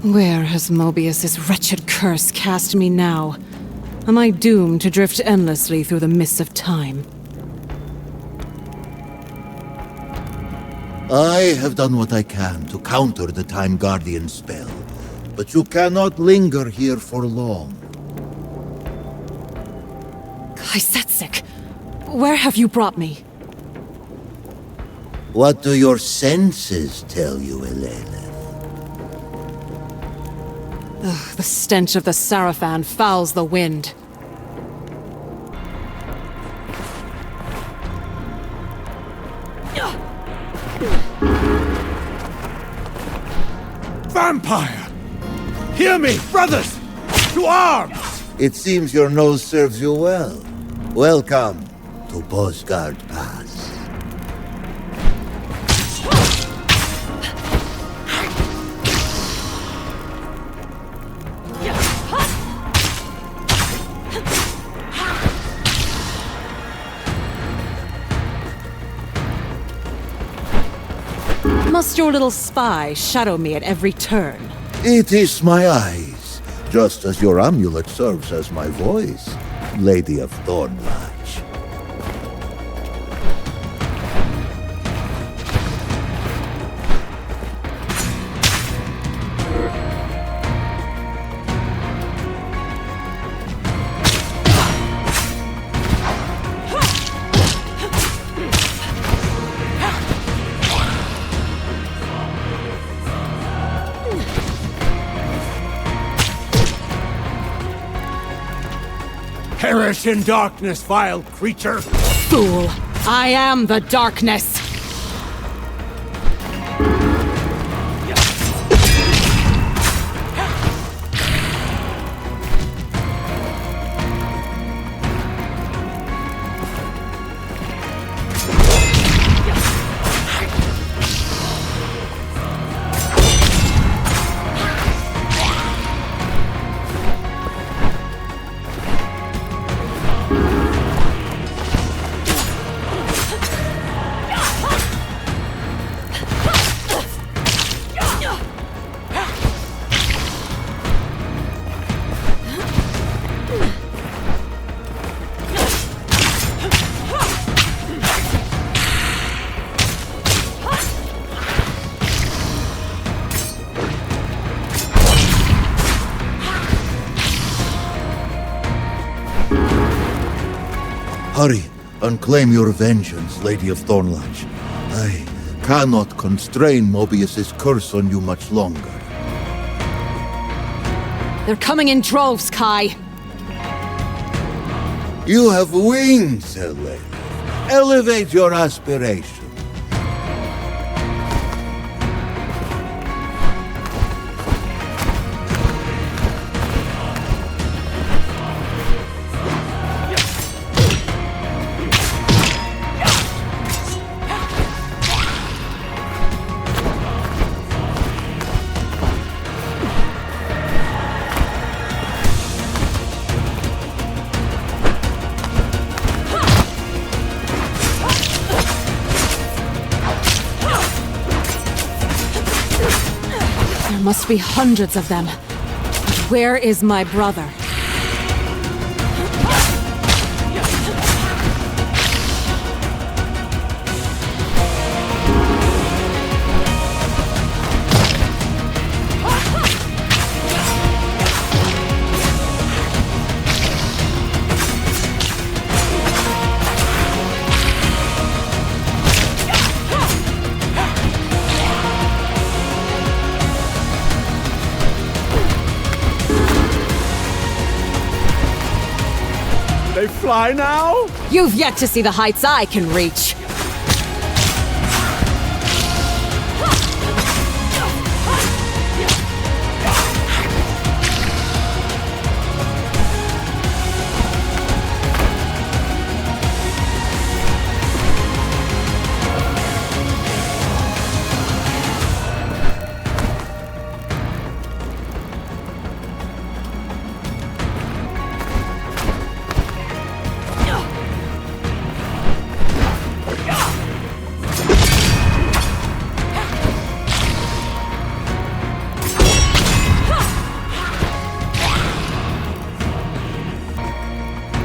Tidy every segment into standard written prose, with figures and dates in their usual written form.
Where has Mobius's wretched curse cast me now? Am I doomed to drift endlessly through the mists of time? I have done what I can to counter the Time Guardian spell, but you cannot linger here for long. Kaisetsik, where have you brought me? What do your senses tell you, Elena? The stench of the sarafan fouls the wind. Vampire! Hear me, brothers! To arms! It seems your nose serves you well. Welcome to Bosgard Pass. Must your little spy shadow me at every turn? It is my eyes, just as your amulet serves as my voice, Lady of Thornlatch. Perish in darkness, vile creature! Fool! I am the darkness! Hurry and claim your vengeance, Lady of Thornlatch. I cannot constrain Mobius's curse on you much longer. They're coming in droves, Kai. You have wings, Elena. Elevate your aspiration. There must be hundreds of them. But where is my brother? They fly now? You've yet to see the heights I can reach.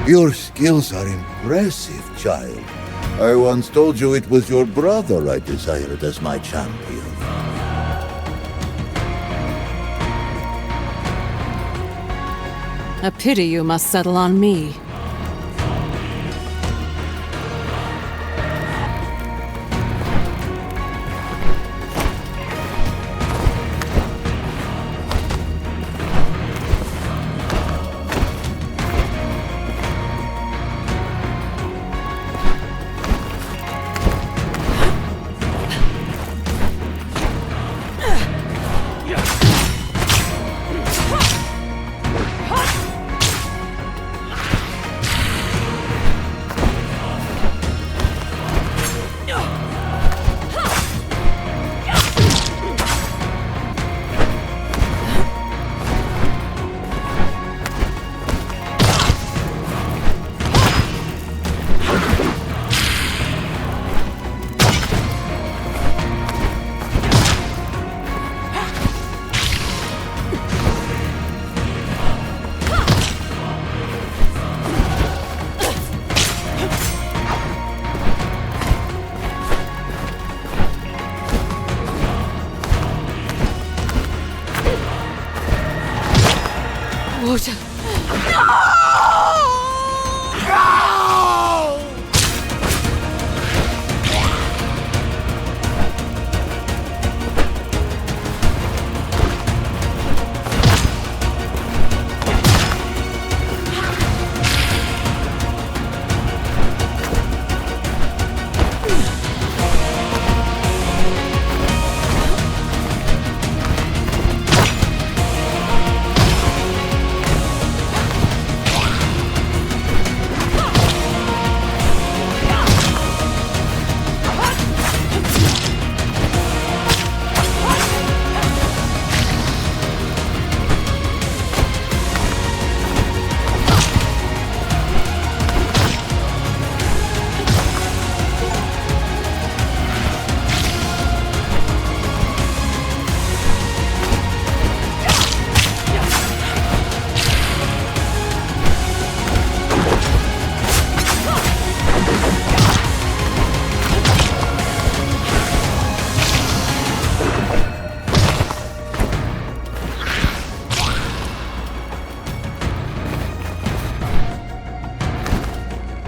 Your skills are impressive, child. I once told you it was your brother I desired as my champion. A pity you must settle on me.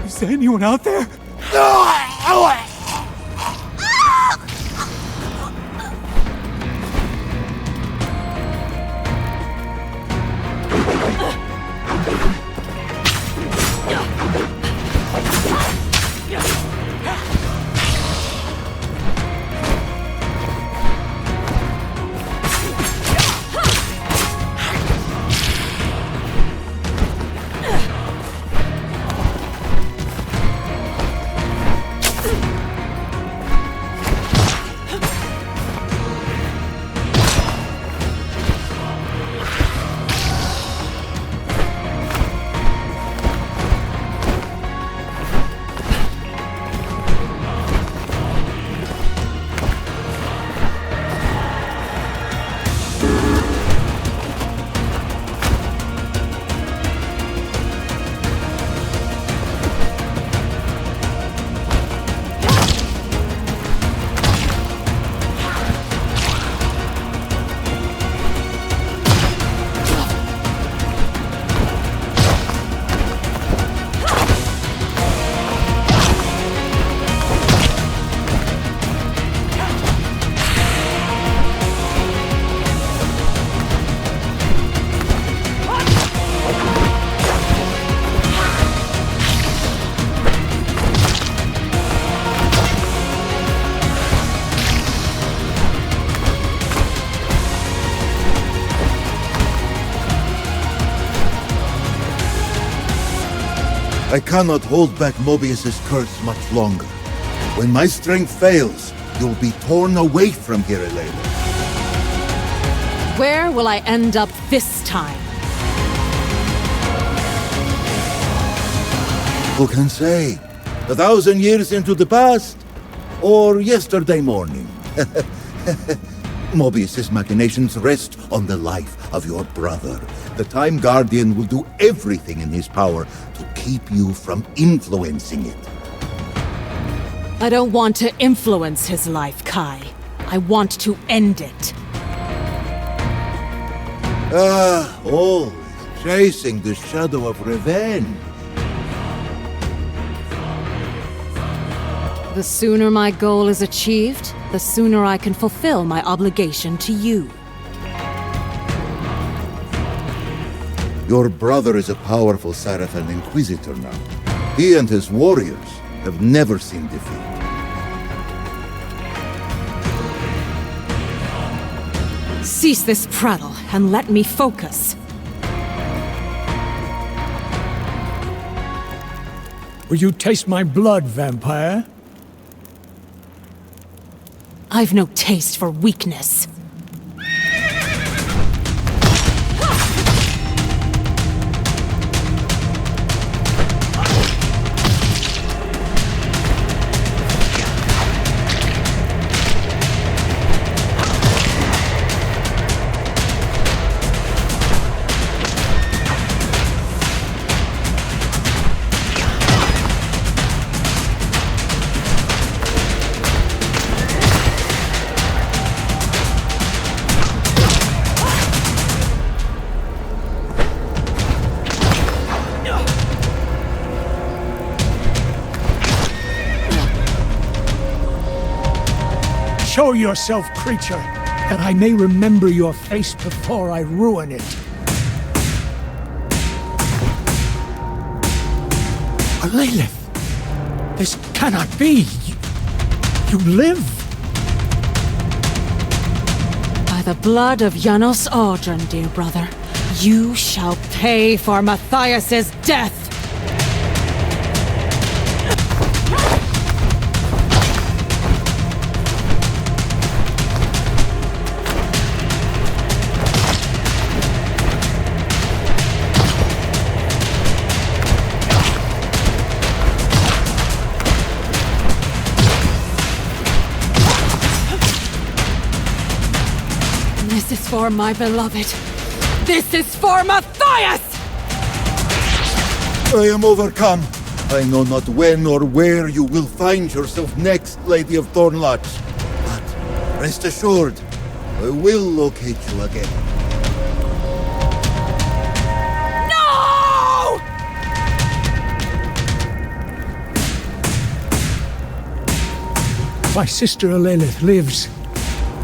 Is there anyone out there? I cannot hold back Mobius's curse much longer. When my strength fails, you'll be torn away from here, Elena. Where will I end up this time? Who can say? 1,000 years into the past? Or yesterday morning? Mobius's machinations rest on the life of your brother. The Time Guardian will do everything in his power to keep you from influencing it. I don't want to influence his life, Kai. I want to end it. Always chasing the shadow of revenge. The sooner my goal is achieved, the sooner I can fulfill my obligation to you. Your brother is a powerful sarafan inquisitor now. He and his warriors have never seen defeat. Cease this prattle and let me focus. Will you taste my blood, vampire? I've no taste for weakness. Show yourself, creature, that I may remember your face before I ruin it. Lilith, this cannot be. You live. By the blood of Janos Audron, dear brother, you shall pay for Matthias's death! This is for my beloved. This is for Matthias! I am overcome. I know not when or where you will find yourself next, Lady of Thornlatch. But rest assured, I will locate you again. No! My sister Lilith lives.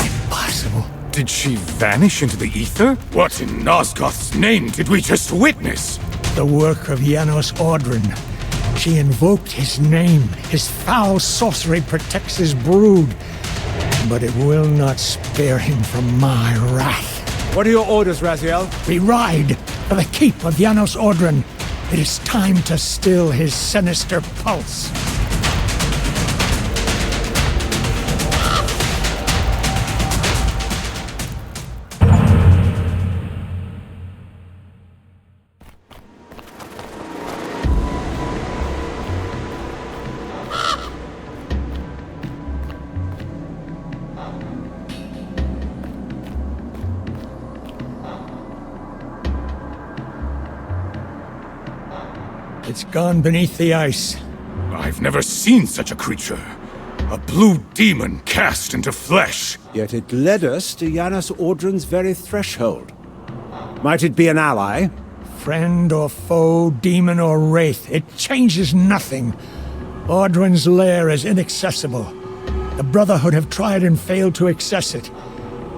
Impossible. Did she vanish into the ether? What in Nosgoth's name did we just witness? The work of Janos Audron. She invoked his name. His foul sorcery protects his brood. But it will not spare him from my wrath. What are your orders, Raziel? We ride for the keep of Janos Audron. It is time to still his sinister pulse. It's gone beneath the ice. I've never seen such a creature. A blue demon cast into flesh. Yet it led us to Janos Audron's very threshold. Might it be an ally? Friend or foe, demon or wraith, it changes nothing. Audron's lair is inaccessible. The Brotherhood have tried and failed to access it.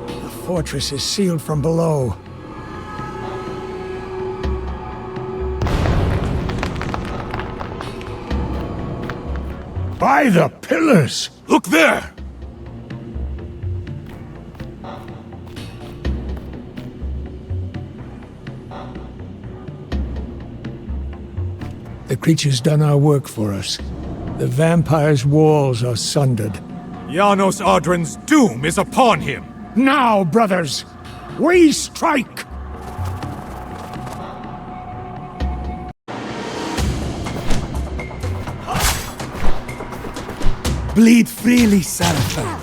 The fortress is sealed from below. By the pillars! Look there! The creature's done our work for us. The vampire's walls are sundered. Janos Audron's doom is upon him! Now, brothers! We strike! Bleed freely, sarafan.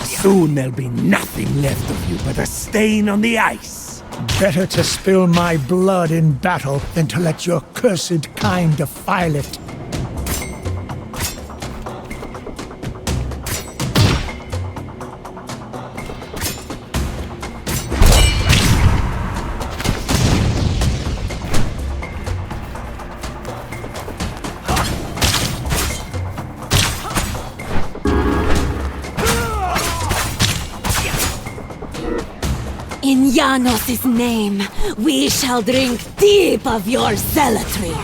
Soon there'll be nothing left of you but a stain on the ice. Better to spill my blood in battle than to let your cursed kind defile it. In Janos' name, we shall drink deep of your zealotry.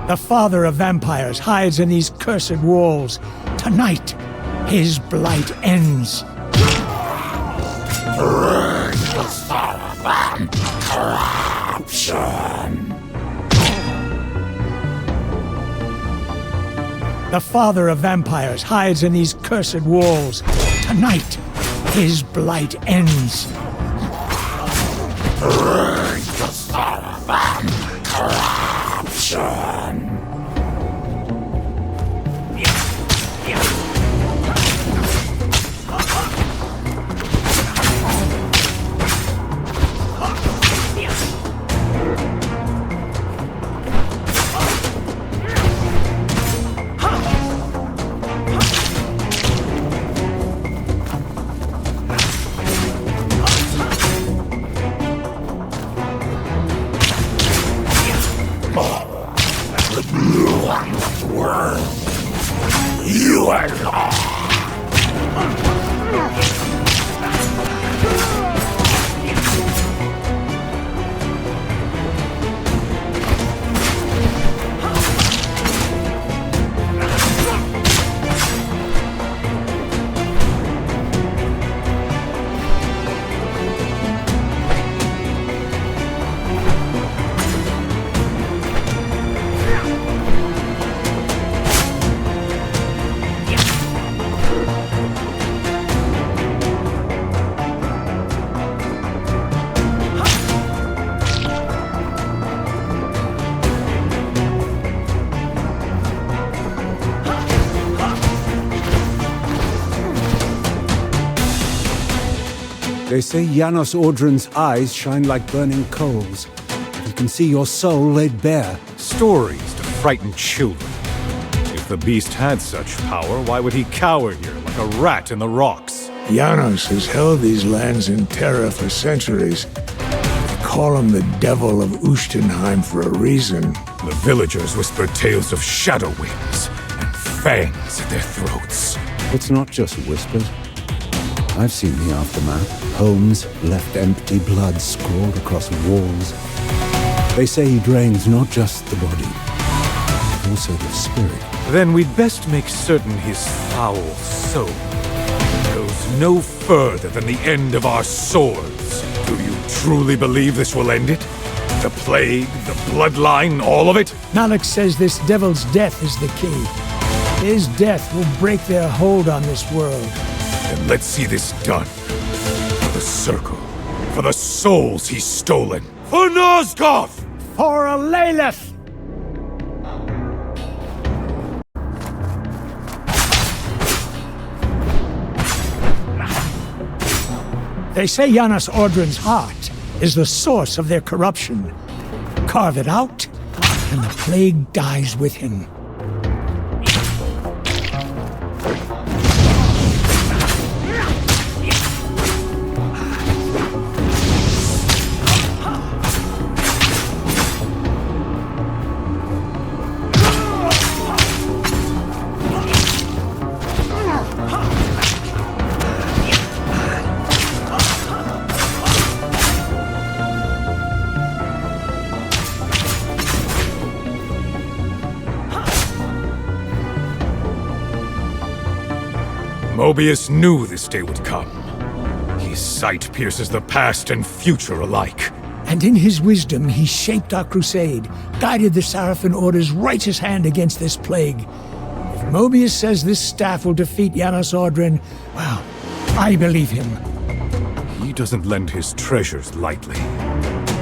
The father of vampires hides in these cursed walls. Tonight, his blight ends. The father of vampires hides in these cursed walls. Tonight, his blight ends. They say Janos Audron's eyes shine like burning coals. He can see your soul laid bare. Stories to frighten children. If the beast had such power, why would he cower here like a rat in the rocks? Janos has held these lands in terror for centuries. They call him the Devil of Ustenheim for a reason. The villagers whisper tales of shadow wings and fangs at their throats. It's not just whispers. I've seen the aftermath. Homes left empty, blood scrawled across walls. They say he drains not just the body, but also the spirit. Then we'd best make certain his foul soul goes no further than the end of our swords. Do you truly believe this will end it? The plague, the bloodline, all of it? Malik says this devil's death is the key. His death will break their hold on this world. Then let's see this done. For the Circle. For the souls he's stolen. For Nosgoth! For a Lilith! They say Janos Ordrin's heart is the source of their corruption. Carve it out, and the plague dies with him. Mobius knew this day would come. His sight pierces the past and future alike. And in his wisdom, he shaped our crusade, guided the Sarafan Order's righteous hand against this plague. If Mobius says this staff will defeat Janos Ordrin, well, I believe him. He doesn't lend his treasures lightly.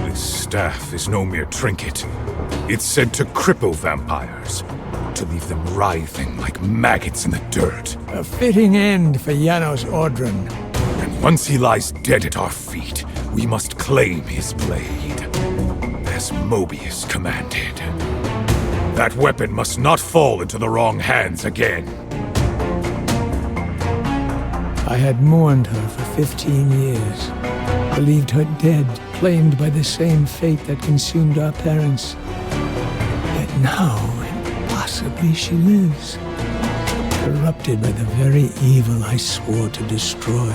This staff is no mere trinket. It's said to cripple vampires, to leave them writhing like maggots in the dirt. A fitting end for Janos Ordrin. And once he lies dead at our feet, we must claim his blade, as Mobius commanded. That weapon must not fall into the wrong hands again. I had mourned her for 15 years, believed her dead, claimed by the same fate that consumed our parents. Yet now, possibly she lives, corrupted by the very evil I swore to destroy.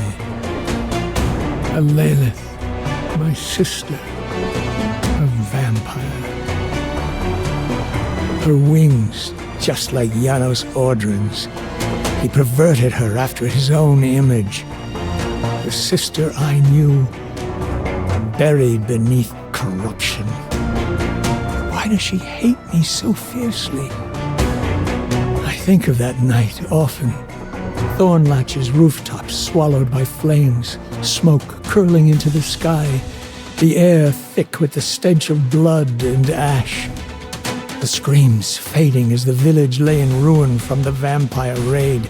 A Lilith, my sister, a vampire. Her wings, just like Janos Ordrin's. He perverted her after his own image. The sister I knew, buried beneath corruption. Why does she hate me so fiercely? I think of that night often. Thornlatch's rooftops swallowed by flames, smoke curling into the sky, the air thick with the stench of blood and ash. The screams fading as the village lay in ruin from the vampire raid.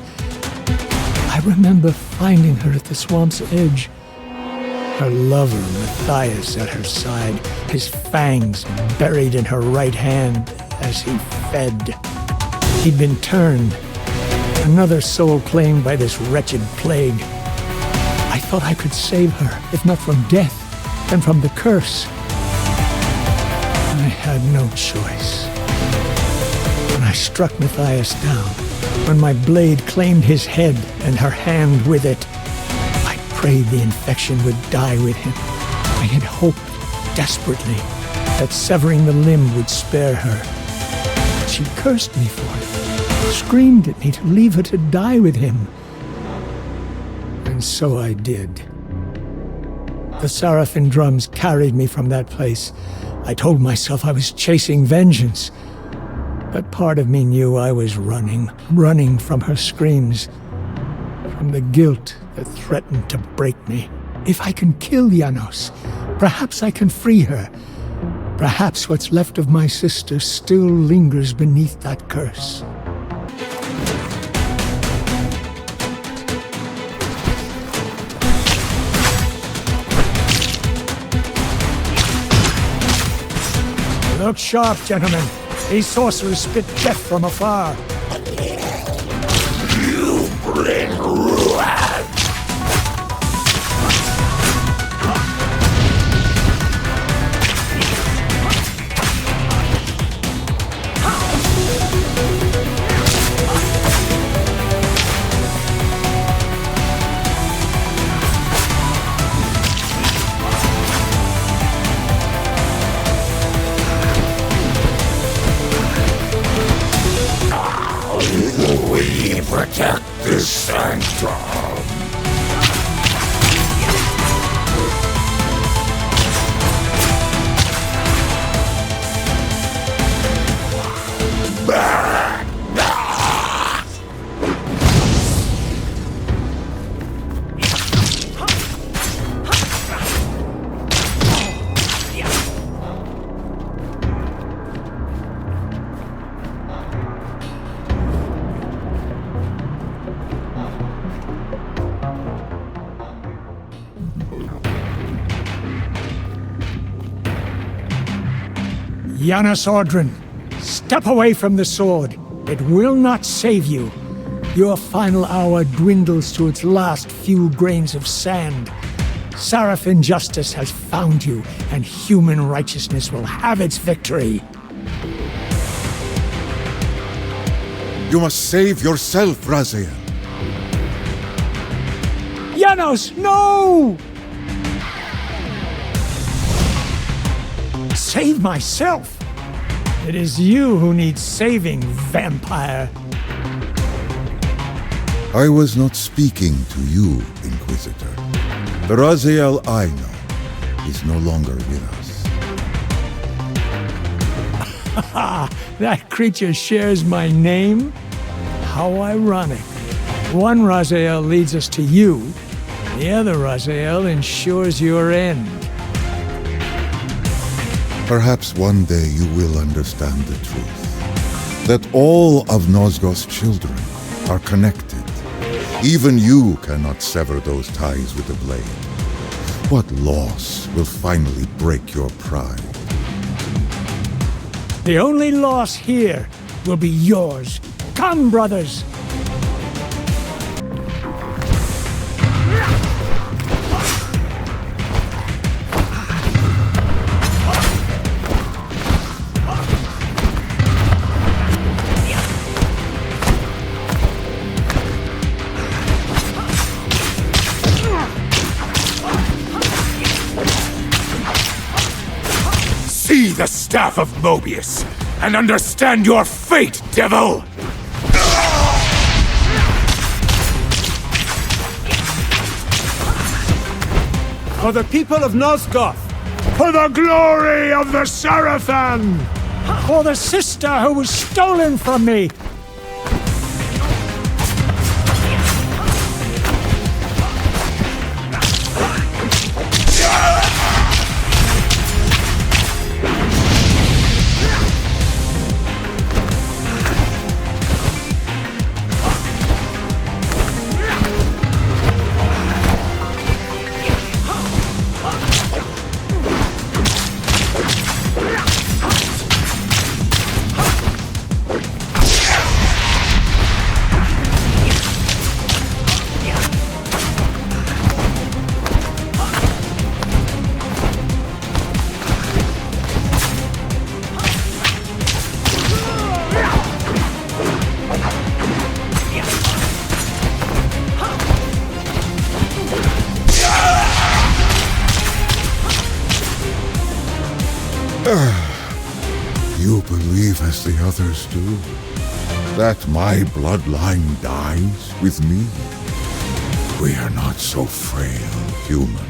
I remember finding her at the swamp's edge, her lover Matthias at her side, his fangs buried in her right hand as he fed. He'd been turned, another soul claimed by this wretched plague. I thought I could save her, if not from death, then from the curse. I had no choice. When I struck Matthias down, when my blade claimed his head and her hand with it, I prayed the infection would die with him. I had hoped desperately that severing the limb would spare her. But she cursed me for it, screamed at me to leave her to die with him. And so I did. The Sarafan drums carried me from that place. I told myself I was chasing vengeance. But part of me knew I was running from her screams, from the guilt that threatened to break me. If I can kill Janos, perhaps I can free her. Perhaps what's left of my sister still lingers beneath that curse. Look sharp, gentlemen. These sorcerers spit death from afar. You bring ruin! We protect this sanctum. Janos Audron, step away from the sword. It will not save you. Your final hour dwindles to its last few grains of sand. Sarafan justice has found you, and human righteousness will have its victory. You must save yourself, Raziel. Janos, no! Save myself? It is you who needs saving, vampire. I was not speaking to you, Inquisitor. The Raziel I know is no longer with us. That creature shares my name? How ironic. One Raziel leads us to you, the other Raziel ensures your end. Perhaps one day you will understand the truth. That all of Nosgoth's children are connected. Even you cannot sever those ties with a blade. What loss will finally break your pride? The only loss here will be yours. Come, brothers! See the staff of Mobius, and understand your fate, devil! For the people of Nosgoth! For the glory of the Sarafan! For the sister who was stolen from me! You believe as the others do, that my bloodline dies with me? We are not so frail, human.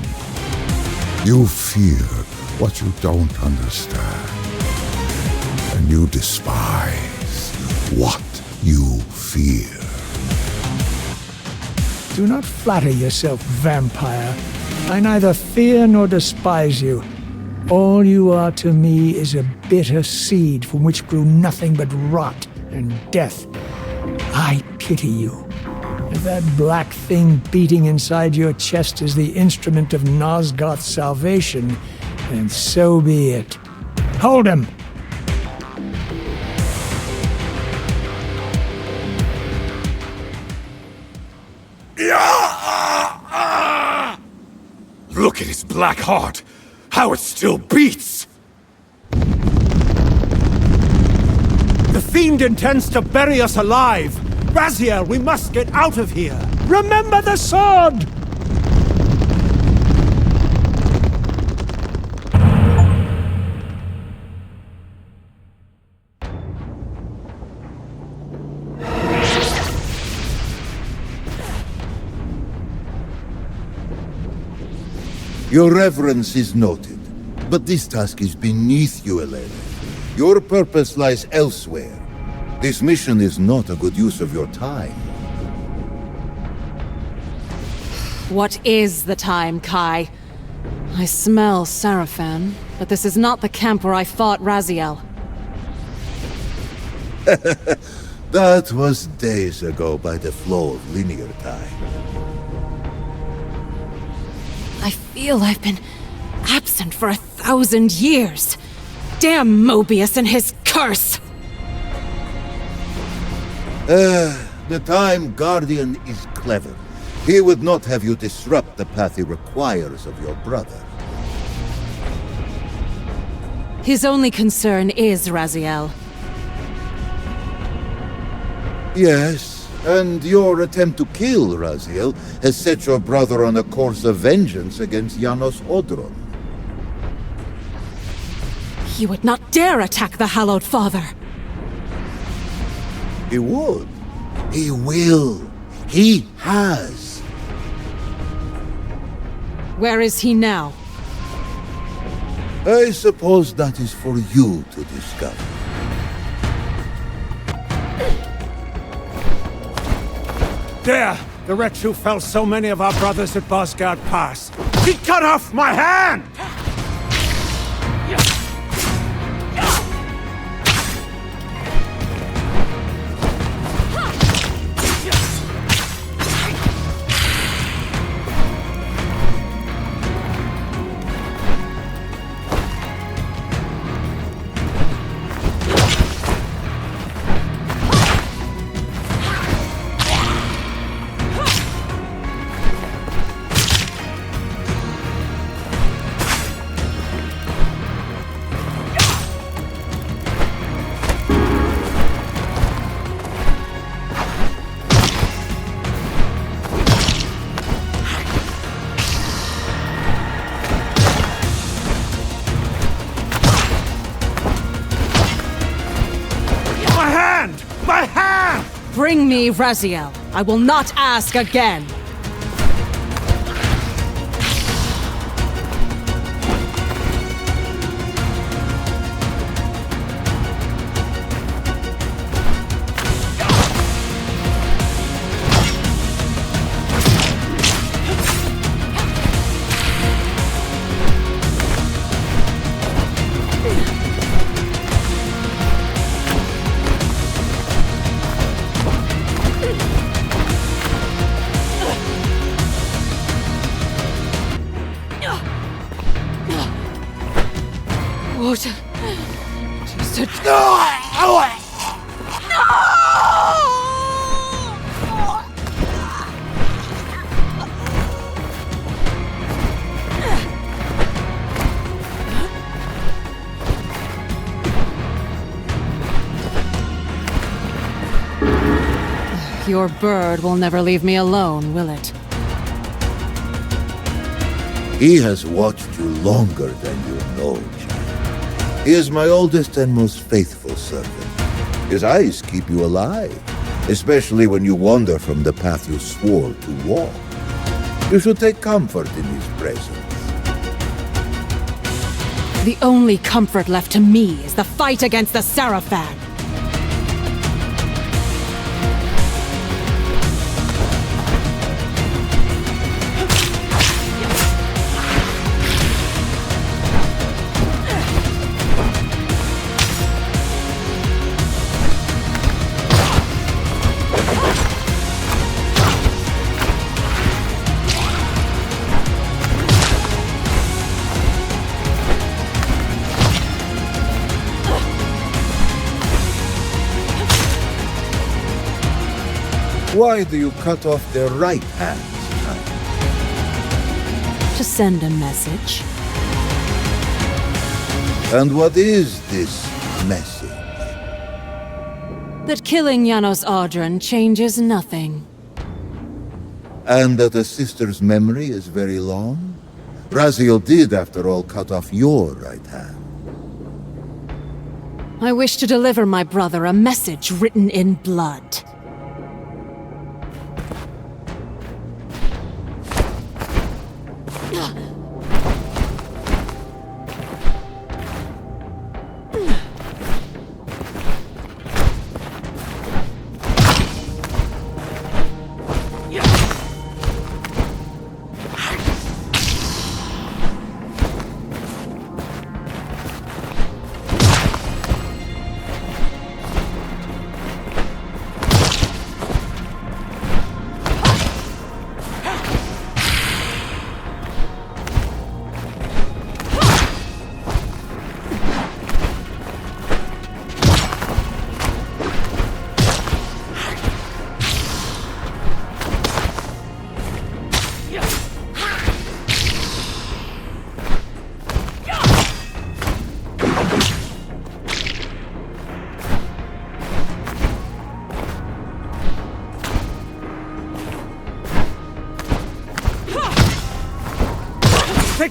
You fear what you don't understand, and you despise what you fear. Do not flatter yourself, vampire. I neither fear nor despise you. All you are to me is a bitter seed from which grew nothing but rot and death. I pity you. If that black thing beating inside your chest is the instrument of Nosgoth's salvation, then so be it. Hold him! Look at his black heart! How it still beats! The fiend intends to bury us alive! Raziel, we must get out of here! Remember the sword! Your reverence is noted, but this task is beneath you, Elena. Your purpose lies elsewhere. This mission is not a good use of your time. What is the time, Kai? I smell Sarafan, but this is not the camp where I fought Raziel. That was days ago by the flow of linear time. I feel I've been absent for 1,000 years. Damn Mobius and his curse! The Time Guardian is clever. He would not have you disrupt the path he requires of your brother. His only concern is Raziel. Yes, and your attempt to kill Raziel has set your brother on a course of vengeance against Janos Odron. He would not dare attack the Hallowed Father. He would. He will. He has. Where is he now? I suppose that is for you to discover. There! The wretch who felled so many of our brothers at Bosgard Pass. He cut off my hand! Bring me Raziel. I will not ask again. What? Your bird will never leave me alone, will it? He has watched you longer than you know, child. He is my oldest and most faithful servant. His eyes keep you alive, especially when you wander from the path you swore to walk. You should take comfort in his presence. The only comfort left to me is the fight against the sarafan. Why do you cut off their right hands? To send a message. And what is this message? That killing Janos Odron changes nothing. And that a sister's memory is very long? Raziel did, after all, cut off your right hand. I wish to deliver my brother a message written in blood.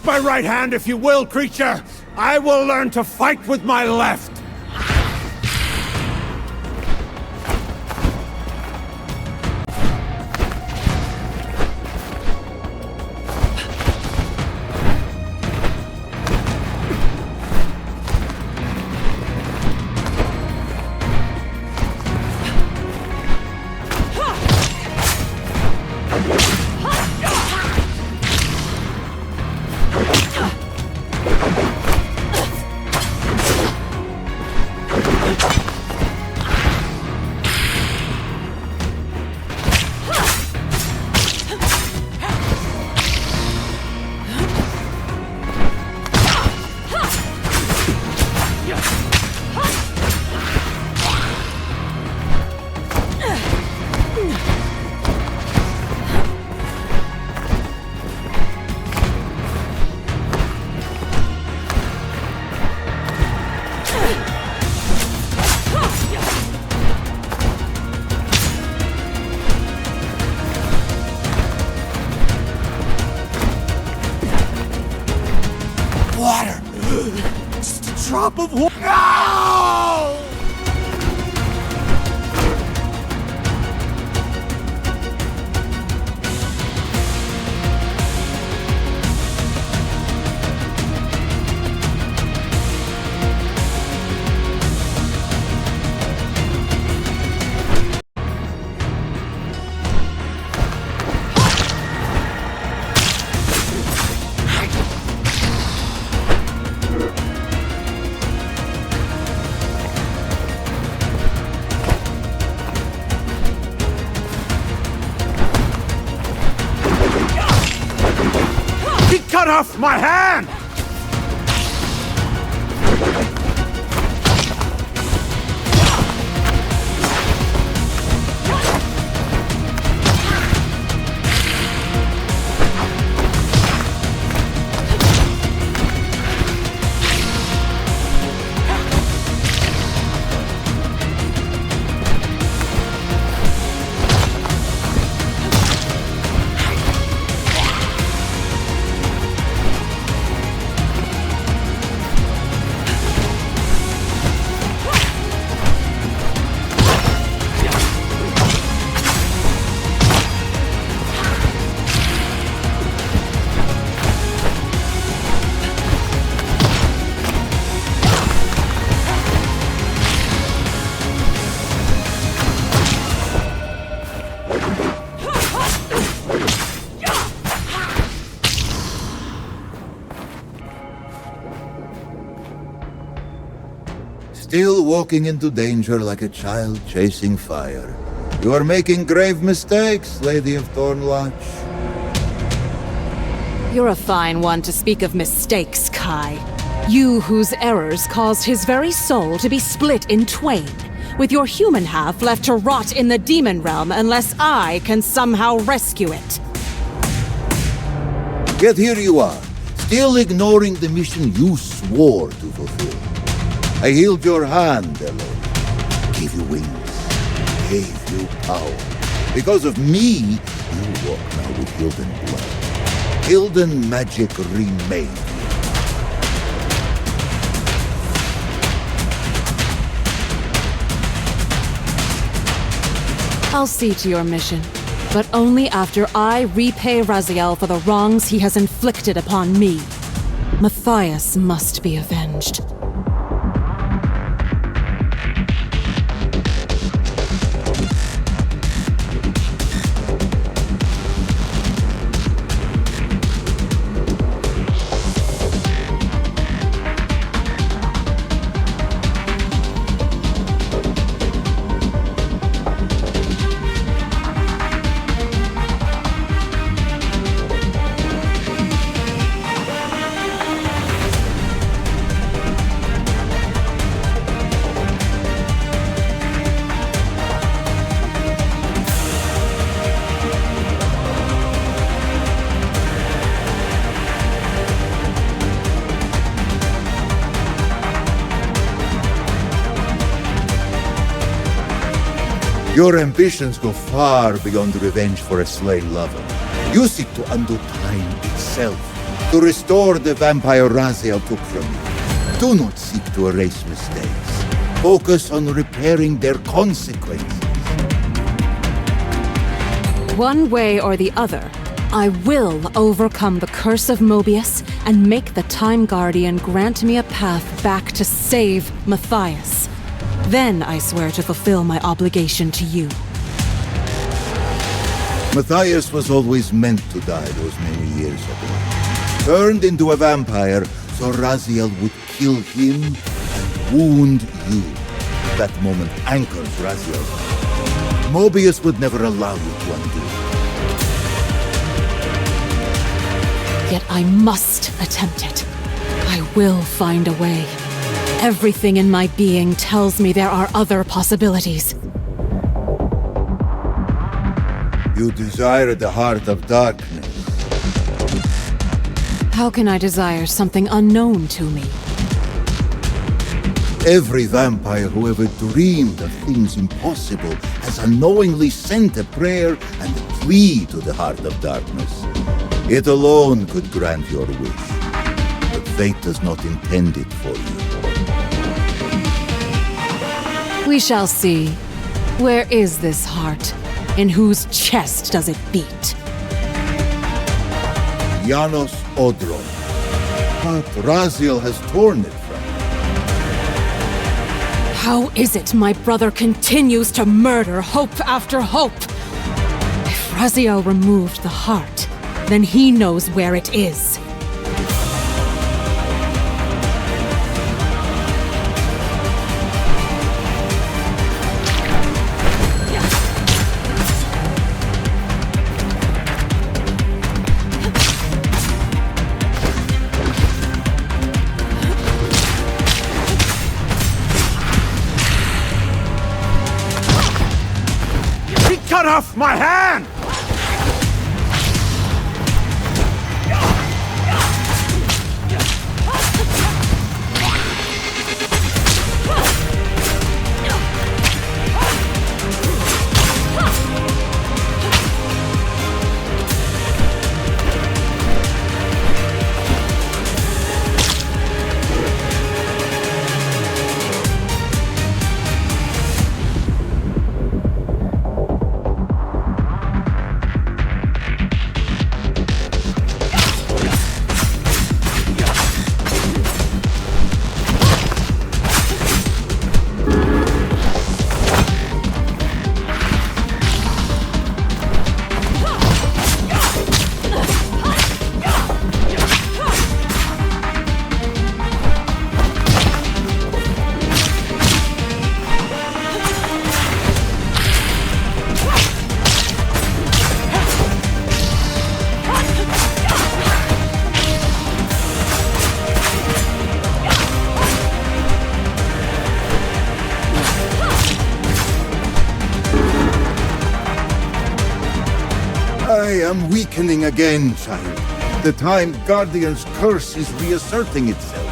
Take my right hand if you will, creature! I will learn to fight with my left! Water! Just a drop of water! No! Cut off my hand! Still walking into danger like a child chasing fire. You are making grave mistakes, Lady of Thornlatch. You're a fine one to speak of mistakes, Kai. You whose errors caused his very soul to be split in twain, with your human half left to rot in the demon realm unless I can somehow rescue it. Yet here you are, still ignoring the mission you swore to fulfill. I healed your hand, Elo. Gave you wings. Gave you power. Because of me, you walk now with Hilden blood. Hilden magic remade you. I'll see to your mission, but only after I repay Raziel for the wrongs he has inflicted upon me. Matthias must be avenged. Your ambitions go far beyond revenge for a slain lover. You seek to undo time itself. to restore the vampire Raziel took from you. Do not seek to erase mistakes. Focus on repairing their consequences. One way or the other, I will overcome the curse of Mobius and make the Time Guardian grant me a path back to save Matthias. Then I swear to fulfill my obligation to you. Matthias was always meant to die those many years ago. Turned into a vampire so Raziel would kill him and wound you. That moment anchors Raziel. Mobius would never allow you to undo it. Yet I must attempt it. I will find a way. Everything in my being tells me there are other possibilities. You desire the heart of darkness. How can I desire something unknown to me? Every vampire who ever dreamed of things impossible has unknowingly sent a prayer and a plea to the heart of darkness. It alone could grant your wish, but fate does not intend it for you. We shall see. Where is this heart? In whose chest does it beat? Janos Odron. But Raziel has torn it from you. How is it my brother continues to murder hope after hope? If Raziel removed the heart, then he knows where it is. Cut off my hand! I am weakening again, child. The Time Guardian's curse is reasserting itself.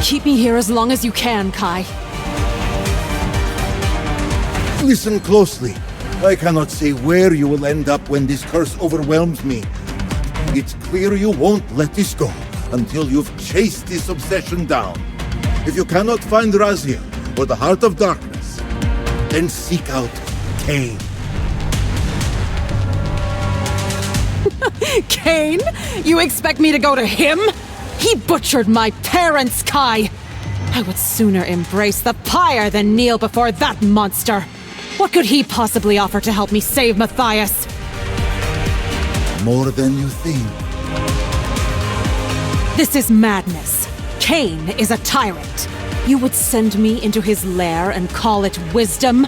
Keep me here as long as you can, Kai. Listen closely. I cannot say where you will end up when this curse overwhelms me. It's clear you won't let this go until you've chased this obsession down. If you cannot find Raziel or the Heart of Darkness, then seek out Kain. Kain? You expect me to go to him? He butchered my parents, Kai! I would sooner embrace the pyre than kneel before that monster! What could he possibly offer to help me save Matthias? More than you think. This is madness. Kain is a tyrant. You would send me into his lair and call it wisdom?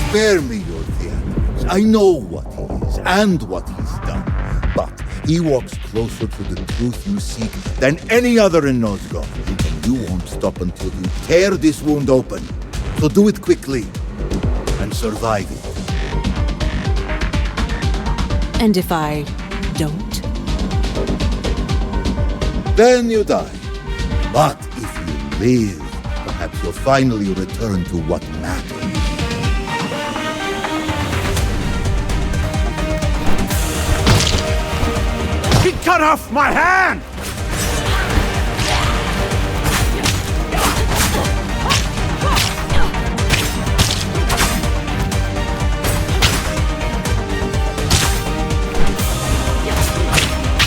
Spare me your theatrics. I know what he is and what he's done. But he walks closer to the truth you seek than any other in Nosgoth. And you won't stop until you tear this wound open. So do it quickly and survive it. And if I don't? Then you die. But if you live, perhaps you'll finally return to what matters. cut off my hand!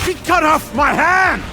He cut off my hand!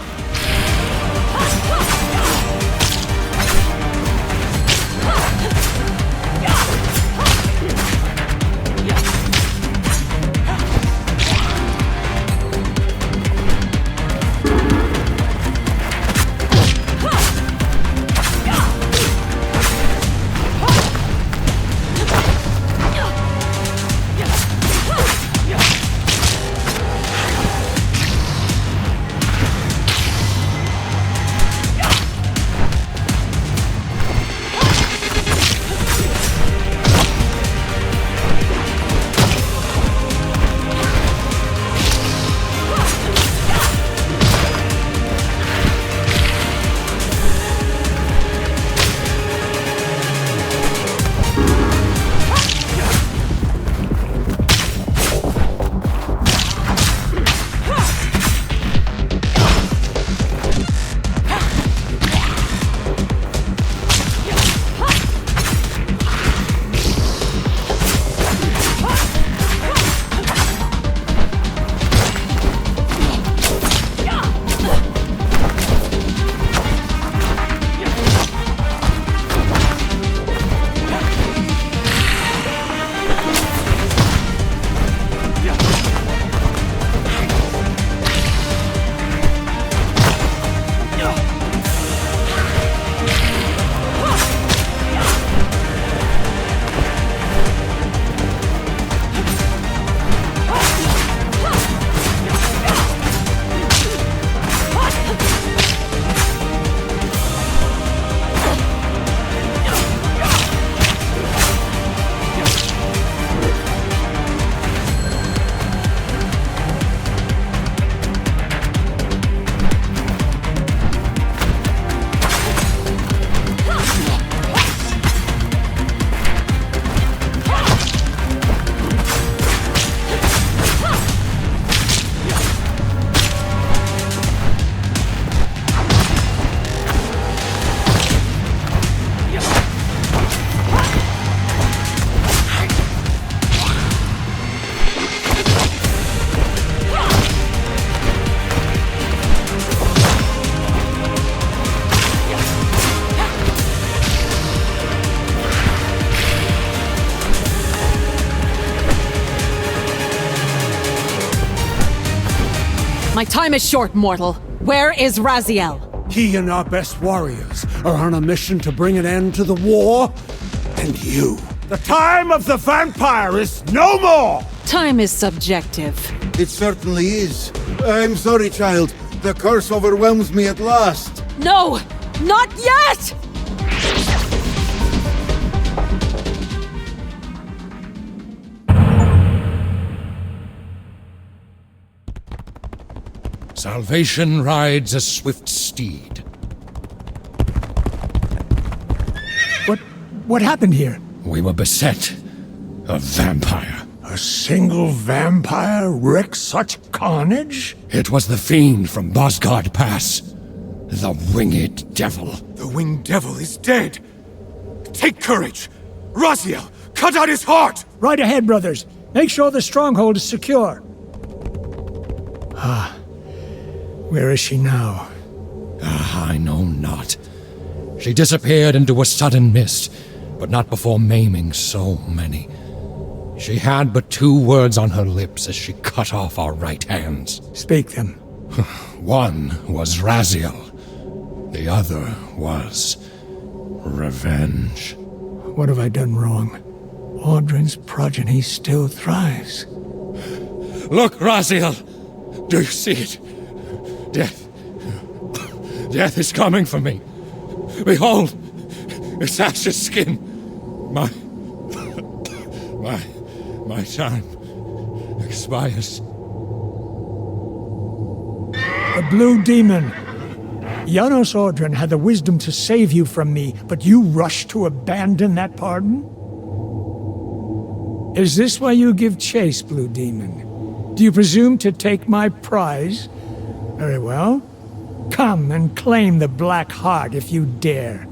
My time is short, mortal. Where is Raziel? He and our best warriors are on a mission to bring an end to the war. And you. The time of the vampire is no more! Time is subjective. It certainly is. I'm sorry, child. The curse overwhelms me at last. No! Not yet! Salvation rides a swift steed. What happened here? We were beset. A vampire. A single vampire wreaks such carnage? It was the fiend from Bosgard Pass. The winged devil. The winged devil is dead. Take courage. Raziel, cut out his heart! Right ahead, brothers. Make sure the stronghold is secure. Where is she now? I know not. She disappeared into a sudden mist, but not before maiming so many. She had but 2 words on her lips as she cut off our right hands. Speak them. One was Raziel. The other was revenge. What have I done wrong? Audrin's progeny still thrives. Look, Raziel! Do you see it? Death is coming for me. Behold, its ashes skin. My time expires. The Blue Demon. Janos Audrin had the wisdom to save you from me, but you rushed to abandon that pardon? Is this why you give chase, Blue Demon? Do you presume to take my prize? Very well. Come and claim the Black Heart if you dare.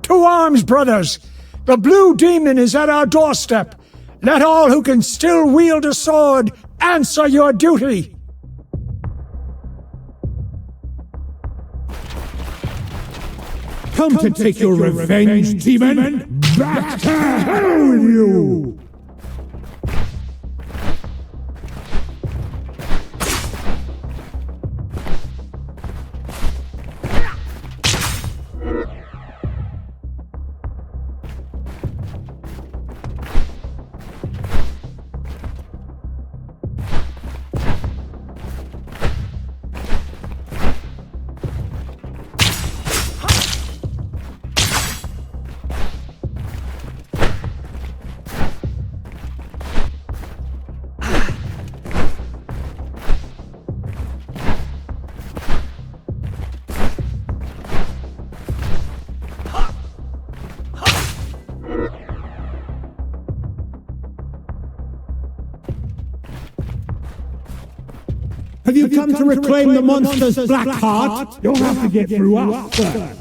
To arms, brothers! The blue demon is at our doorstep! Let all who can still wield a sword answer your duty! Come to take your revenge, demon! Back to hell with you! Have you come to reclaim the monster's black heart? You'll have to get through us first.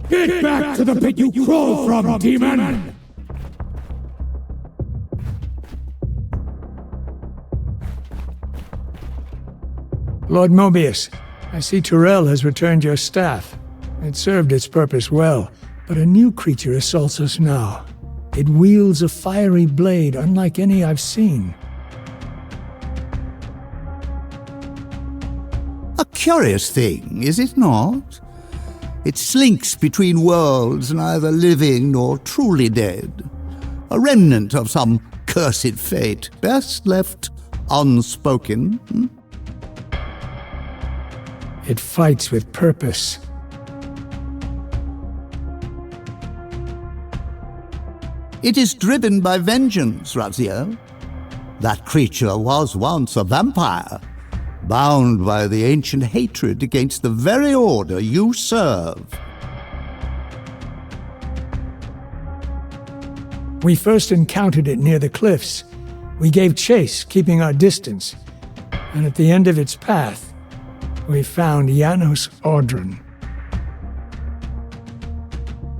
Get back to the pit you crawled from, demon! Lord Mobius, I see Tyrell has returned your staff. It served its purpose well, but a new creature assaults us now. It wields a fiery blade unlike any I've seen. A curious thing, is it not? It slinks between worlds, neither living nor truly dead. A remnant of some cursed fate, best left unspoken. It fights with purpose. It is driven by vengeance, Raziel. That creature was once a vampire, bound by the ancient hatred against the very order you serve. We first encountered it near the cliffs. We gave chase, keeping our distance. And at the end of its path, we found Janos Audron.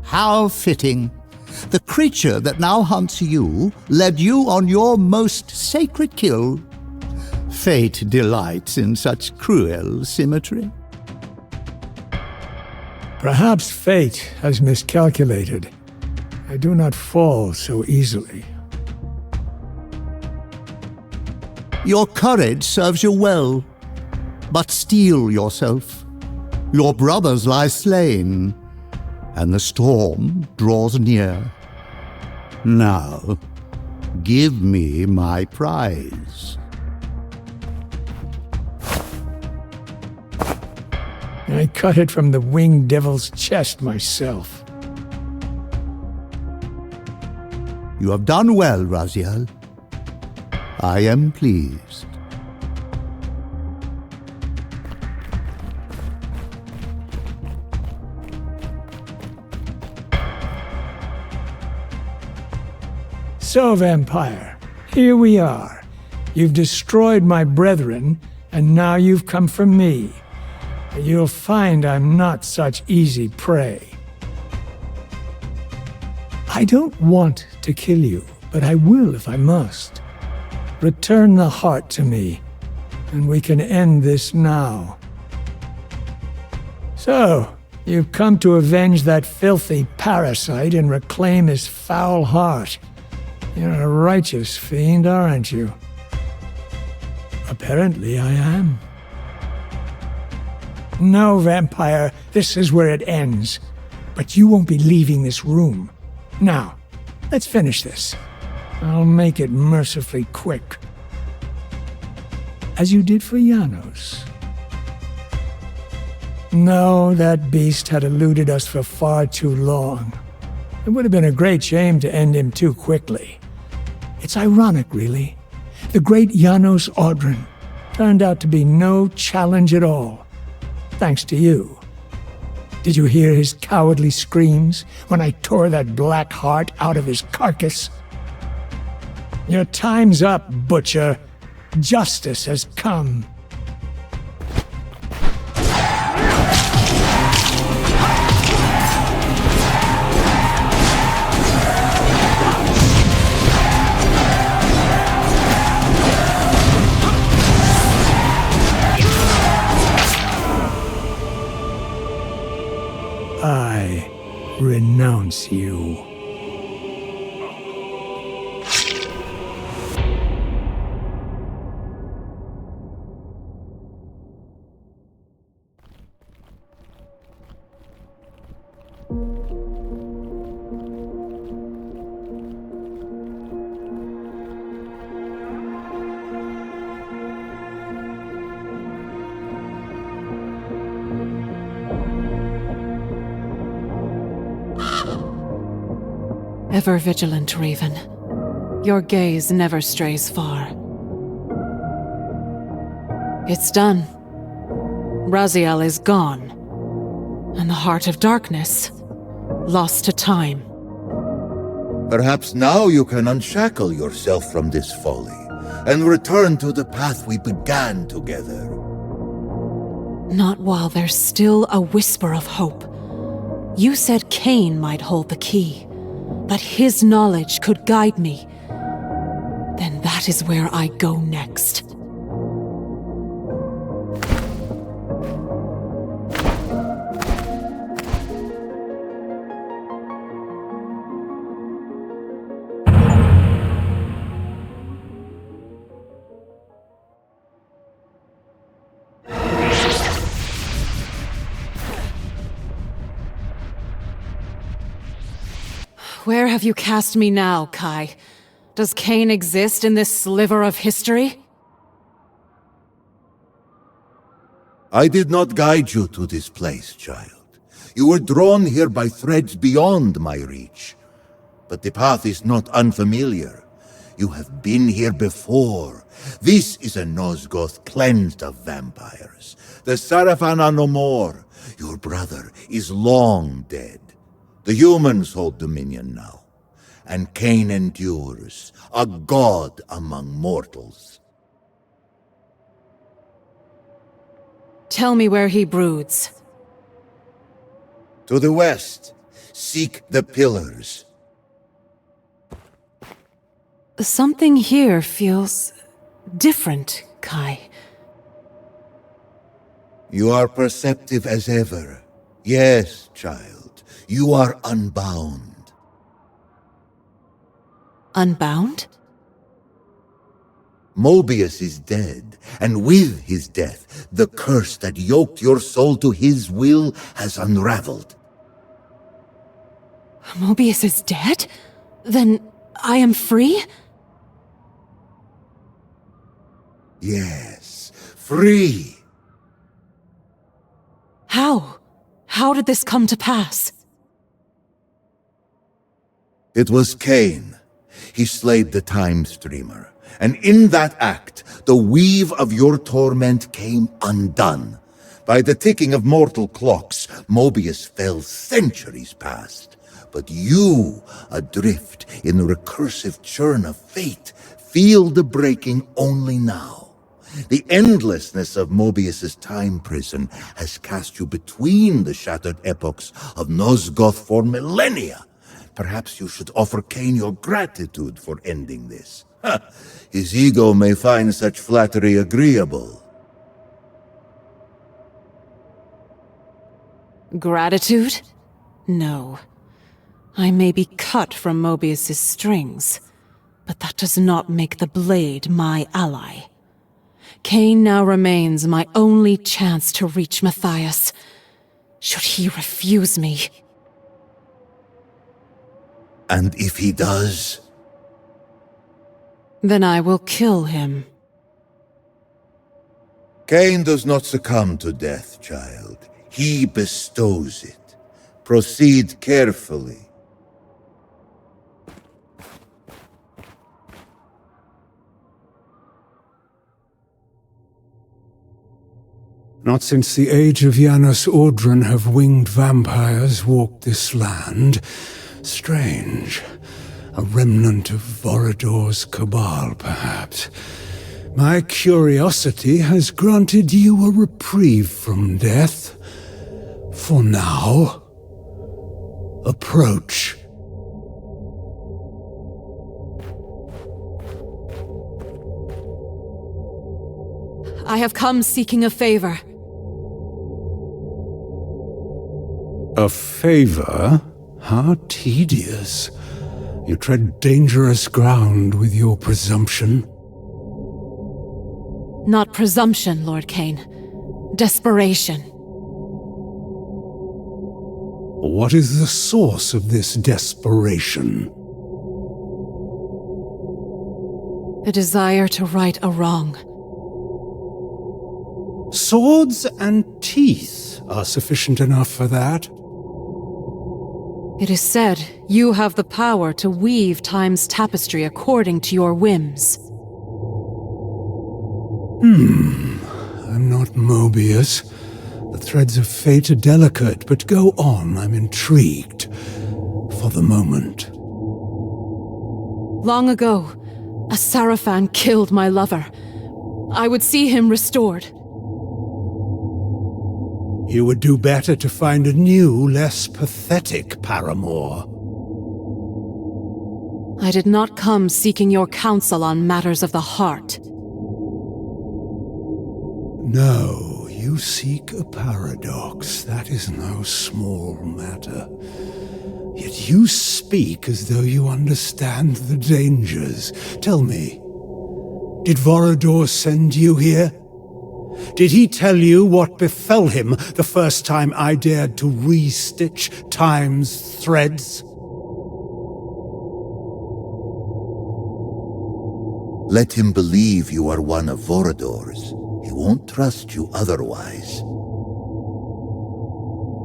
How fitting. The creature that now hunts you led you on your most sacred kill. Fate delights in such cruel symmetry. Perhaps fate has miscalculated. I do not fall so easily. Your courage serves you well. But steel yourself. Your brothers lie slain, and the storm draws near. Now, give me my prize. I cut it from the winged devil's chest myself. You have done well, Raziel. I am pleased. So, Vampire, here we are. You've destroyed my brethren, and now you've come for me. You'll find I'm not such easy prey. I don't want to kill you, but I will if I must. Return the heart to me, and we can end this now. So, you've come to avenge that filthy parasite and reclaim his foul heart. You're a righteous fiend, aren't you? Apparently I am. No, Vampire, this is where it ends. But you won't be leaving this room. Now, let's finish this. I'll make it mercifully quick. As you did for Janos. No, that beast had eluded us for far too long. It would have been a great shame to end him too quickly. It's ironic, really. The great Janos Audron turned out to be no challenge at all, thanks to you. Did you hear his cowardly screams when I tore that black heart out of his carcass? Your time's up, Butcher. Justice has come. I renounce you. Ever vigilant, Raven. Your gaze never strays far. It's done. Raziel is gone. And the Heart of Darkness, lost to time. Perhaps now you can unshackle yourself from this folly and return to the path we began together. Not while there's still a whisper of hope. You said Kain might hold the key, but his knowledge could guide me. Then that is where I go next. Where have you cast me now, Kai? Does Kain exist in this sliver of history? I did not guide you to this place, child. You were drawn here by threads beyond my reach. But the path is not unfamiliar. You have been here before. This is a Nosgoth cleansed of vampires. The sarafan are no more. Your brother is long dead. The humans hold dominion now, and Kain endures, a god among mortals. Tell me where he broods. To the west, seek the pillars. Something here feels different, Kai. You are perceptive as ever. Yes, child. You are unbound. Unbound? Mobius is dead, and with his death, the curse that yoked your soul to his will has unraveled. Mobius is dead? Then I am free? Yes, free. How? How did this come to pass? It was Kain. He slayed the Time Streamer, and in that act, the weave of your torment came undone. By the ticking of mortal clocks, Mobius fell centuries past. But you, adrift in the recursive churn of fate, feel the breaking only now. The endlessness of Mobius's time prison has cast you between the shattered epochs of Nosgoth for millennia. Perhaps you should offer Kain your gratitude for ending this. His ego may find such flattery agreeable. Gratitude? No. I may be cut from Mobius's strings, but that does not make the blade my ally. Kain now remains my only chance to reach Matthias. Should he refuse me? And if he does? Then I will kill him. Kain does not succumb to death, child. He bestows it. Proceed carefully. Not since the age of Janus Audron have winged vampires walked this land. Strange. A remnant of Vorador's cabal, perhaps. My curiosity has granted you a reprieve from death. For now. Approach. I have come seeking a favor. A favor? How tedious. You tread dangerous ground with your presumption. Not presumption, Lord Kain. Desperation. What is the source of this desperation? A desire to right a wrong. Swords and teeth are sufficient enough for that. It is said you have the power to weave time's tapestry according to your whims. I'm not Mobius. The threads of fate are delicate, but go on, I'm intrigued. For the moment. Long ago, a sarafan killed my lover. I would see him restored. You would do better to find a new, less pathetic paramour. I did not come seeking your counsel on matters of the heart. No, you seek a paradox. That is no small matter. Yet you speak as though you understand the dangers. Tell me, did Vorador send you here? Did he tell you what befell him the first time I dared to re-stitch time's threads? Let him believe you are one of Vorador's. He won't trust you otherwise.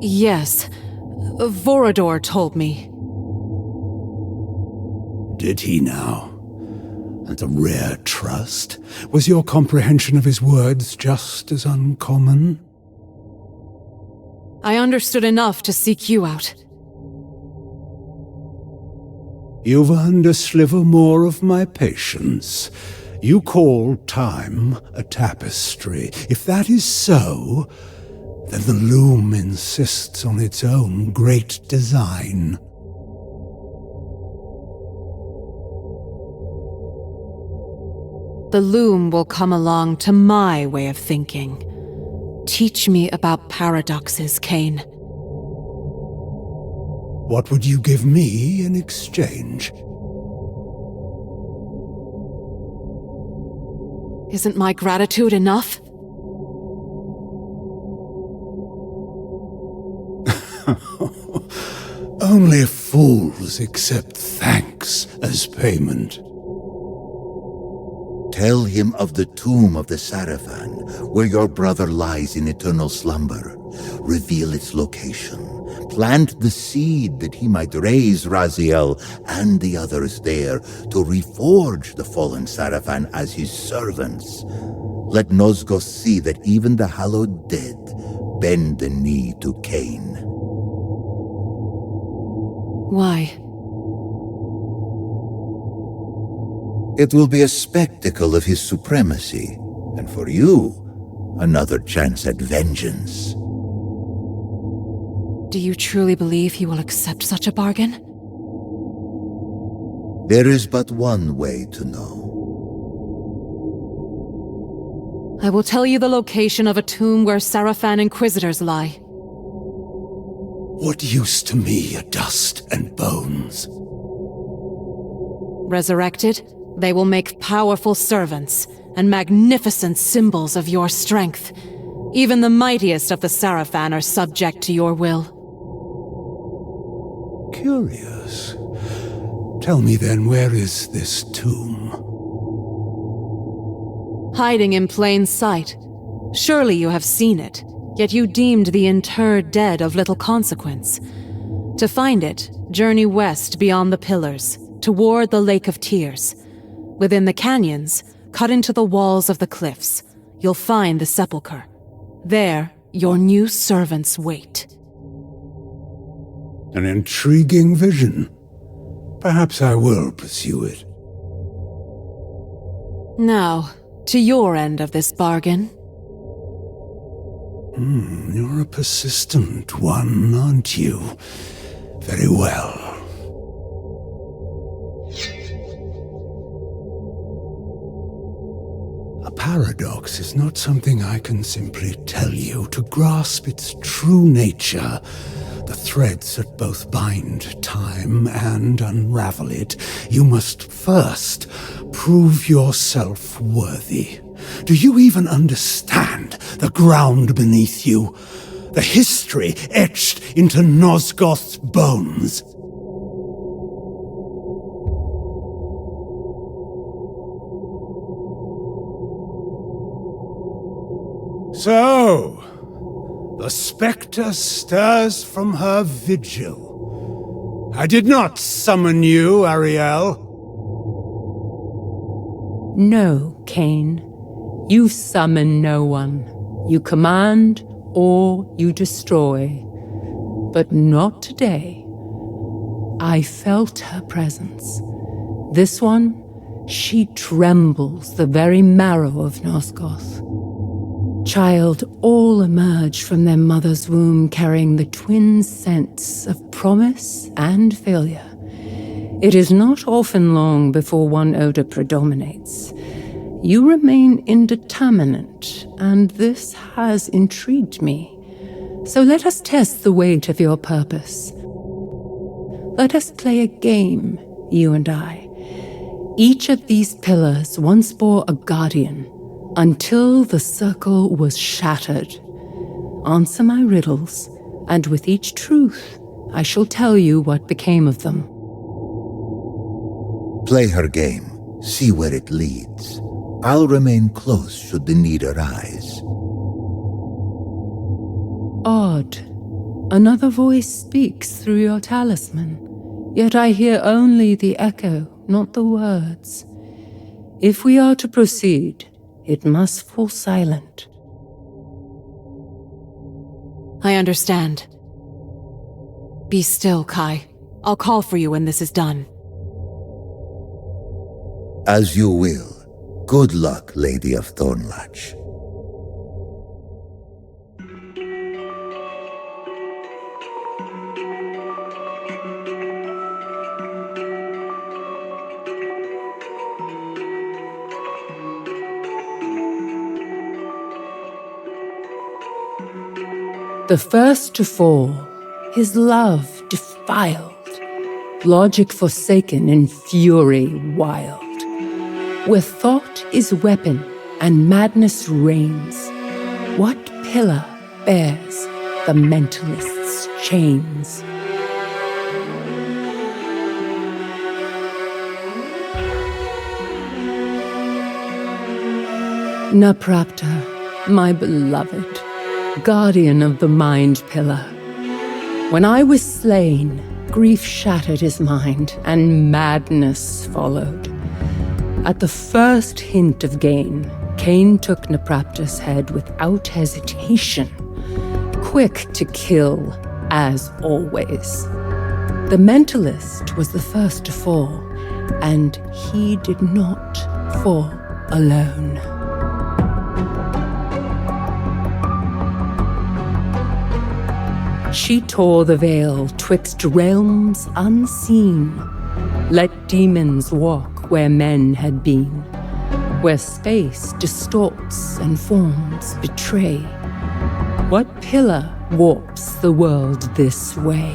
Yes, Vorador told me. Did he now? And a rare trust? Was your comprehension of his words just as uncommon? I understood enough to seek you out. You've earned a sliver more of my patience. You call time a tapestry. If that is so, then the loom insists on its own great design. The loom will come along to my way of thinking. Teach me about paradoxes, Kain. What would you give me in exchange? Isn't my gratitude enough? Only fools accept thanks as payment. Tell him of the tomb of the Sarafan, where your brother lies in eternal slumber. Reveal its location. Plant the seed that he might raise Raziel and the others there to reforge the fallen Sarafan as his servants. Let Nosgoth see that even the hallowed dead bend the knee to Kain. Why? It will be a spectacle of his supremacy, and for you, another chance at vengeance. Do you truly believe he will accept such a bargain? There is but one way to know. I will tell you the location of a tomb where Sarafan Inquisitors lie. What use to me are dust and bones? Resurrected, they will make powerful servants and magnificent symbols of your strength. Even the mightiest of the Sarafan are subject to your will. Curious. Tell me then, where is this tomb? Hiding in plain sight. Surely you have seen it, yet you deemed the interred dead of little consequence. To find it, journey west beyond the pillars, toward the Lake of Tears. Within the canyons, cut into the walls of the cliffs, you'll find the sepulchre. There, your new servants wait. An intriguing vision. Perhaps I will pursue it. Now, to your end of this bargain. You're a persistent one, aren't you? Very well. A paradox is not something I can simply tell you. To grasp its true nature, the threads that both bind time and unravel it, you must first prove yourself worthy. Do you even understand the ground beneath you? The history etched into Nosgoth's bones? So, the spectre stirs from her vigil. I did not summon you, Ariel. No, Kain. You summon no one. You command or you destroy. But not today. I felt her presence. This one, she trembles the very marrow of Nosgoth. Child, all emerge from their mother's womb carrying the twin scents of promise and failure. It is not often long before one odor predominates. You remain indeterminate, and this has intrigued me. So let us test the weight of your purpose. Let us play a game, you and I. Each of these pillars once bore a guardian, until the circle was shattered. Answer my riddles, and with each truth, I shall tell you what became of them. Play her game. See where it leads. I'll remain close should the need arise. Odd. Another voice speaks through your talisman, yet I hear only the echo, not the words. If we are to proceed, it must fall silent. I understand. Be still, Kai. I'll call for you when this is done. As you will. Good luck, Lady of Thornlatch. The first to fall, his love defiled, logic forsaken in fury wild. Where thought is weapon and madness reigns. What pillar bears the mentalist's chains? Naprapta, my beloved, guardian of the mind pillar. When I was slain, grief shattered his mind, and madness followed. At the first hint of gain, Kain took Naprapta's head without hesitation, quick to kill, as always. The mentalist was the first to fall, and he did not fall alone. She tore the veil twixt realms unseen. Let demons walk where men had been, where space distorts and forms betray. What pillar warps the world this way?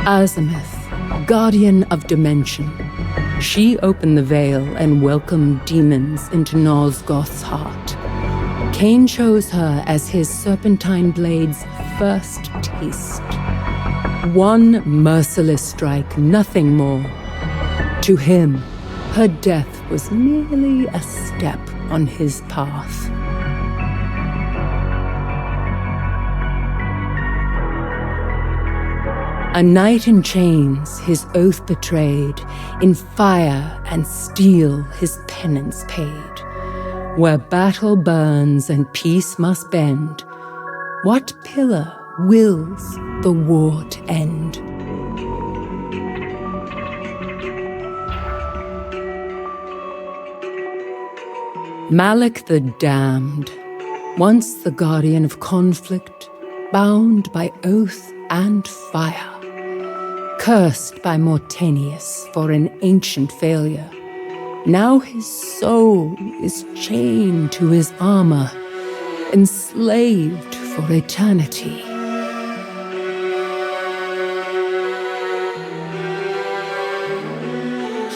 Azimuth, guardian of dimension. She opened the veil and welcomed demons into Nosgoth's heart. Kain chose her as his serpentine blade's first taste. One merciless strike, nothing more. To him, her death was merely a step on his path. A knight in chains, his oath betrayed, in fire and steel his penance paid. Where battle burns and peace must bend, what pillar wills the war to end? Malak the Damned, once the guardian of conflict, bound by oath and fire. Cursed by Mortanius for an ancient failure, now his soul is chained to his armor, enslaved for eternity.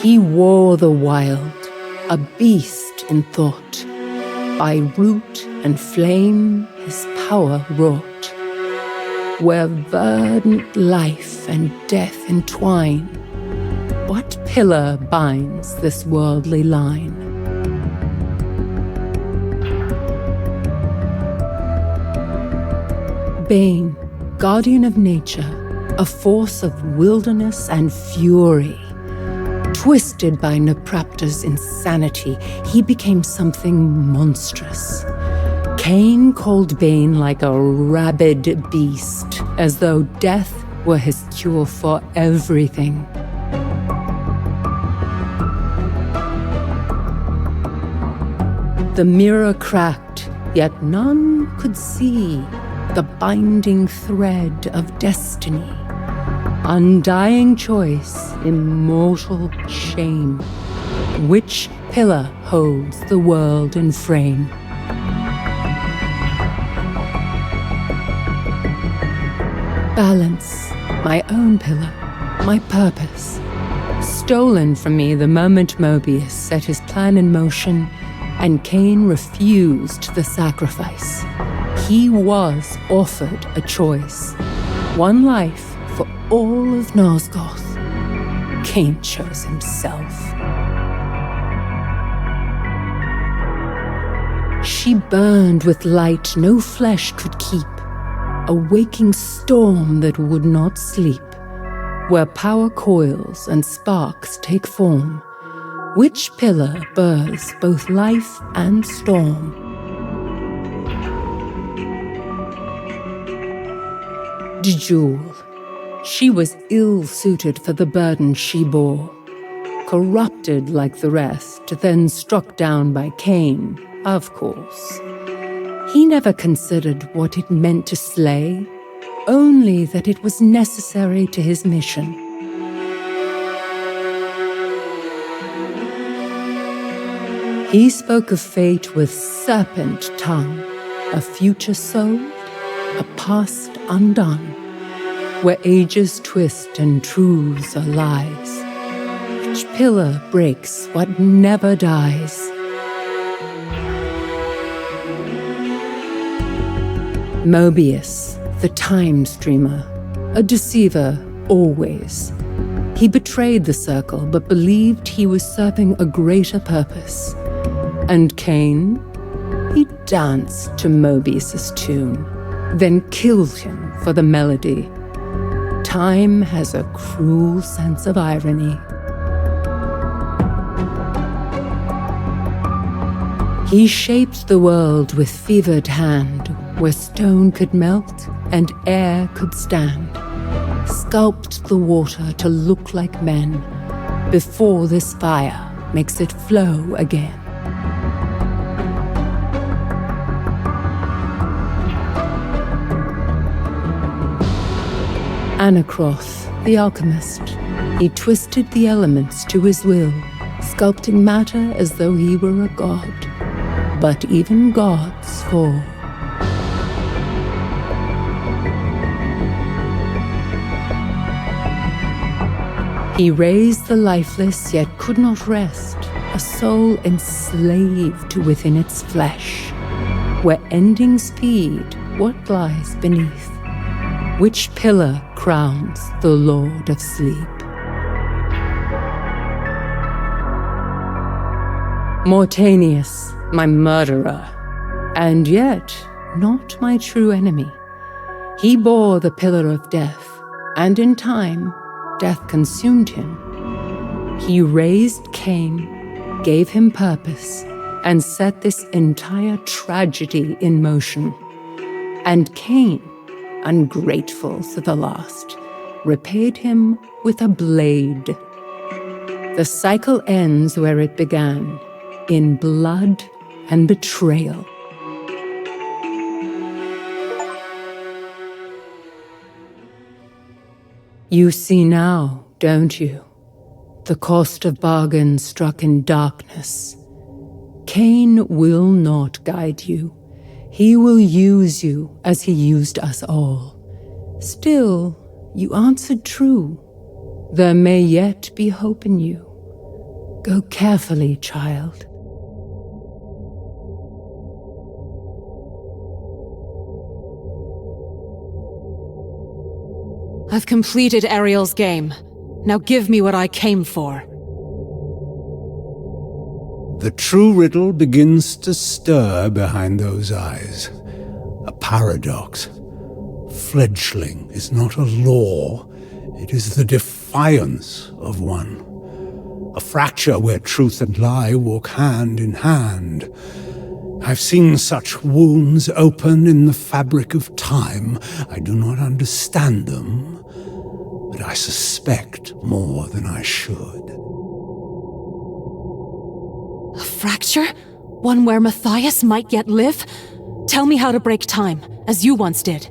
He wore the wild, a beast in thought. By root and flame his power wrought. Where verdant life and death entwine, what pillar binds this worldly line? Bane, guardian of nature, a force of wilderness and fury. Twisted by Naprapta's insanity, he became something monstrous. Kain called Bane like a rabid beast, as though death were his cure for everything. The mirror cracked, yet none could see the binding thread of destiny. Undying choice, immortal shame. Which pillar holds the world in frame? Balance, my own pillar, my purpose. Stolen from me the moment Mobius set his plan in motion, and Kain refused the sacrifice. He was offered a choice. One life for all of Nosgoth. Kain chose himself. She burned with light no flesh could keep. A waking storm that would not sleep, where power coils and sparks take form. Which pillar births both life and storm? Jewel. She was ill-suited for the burden she bore. Corrupted like the rest, then struck down by Kain, of course. He never considered what it meant to slay, only that it was necessary to his mission. He spoke of fate with serpent tongue, a future sold, a past undone. where ages twist and truths are lies. Which pillar breaks what never dies? Mobius, the time streamer, a deceiver always. He betrayed the circle, but believed he was serving a greater purpose. And Kain? He danced to Mobius's tune, then killed him for the melody. Time has a cruel sense of irony. He shaped the world with fevered hand, where stone could melt and air could stand. Sculpt the water to look like men, before this fire makes it flow again. Anacroth, the alchemist, he twisted the elements to his will, sculpting matter as though he were a god. But even gods fall. He raised the lifeless, yet could not rest, a soul enslaved within its flesh, where endings feed what lies beneath. Which pillar crowns the Lord of Sleep? Mortanius, my murderer, and yet not my true enemy. He bore the pillar of death, and in time, death consumed him. He raised Kain, gave him purpose, and set this entire tragedy in motion. And Kain, ungrateful to the last, repaid him with a blade. The cycle ends where it began, in blood and betrayal. You see now, don't you? The cost of bargain struck in darkness. Kain will not guide you. He will use you as he used us all. Still, you answered true. There may yet be hope in you. Go carefully, child. I've completed Ariel's game. Now give me what I came for. The true riddle begins to stir behind those eyes. A paradox. Fledgling is not a law, it is the defiance of one. A fracture where truth and lie walk hand in hand. I've seen such wounds open in the fabric of time. I do not understand them, but I suspect more than I should. A fracture? One where Matthias might yet live? Tell me how to break time, as you once did.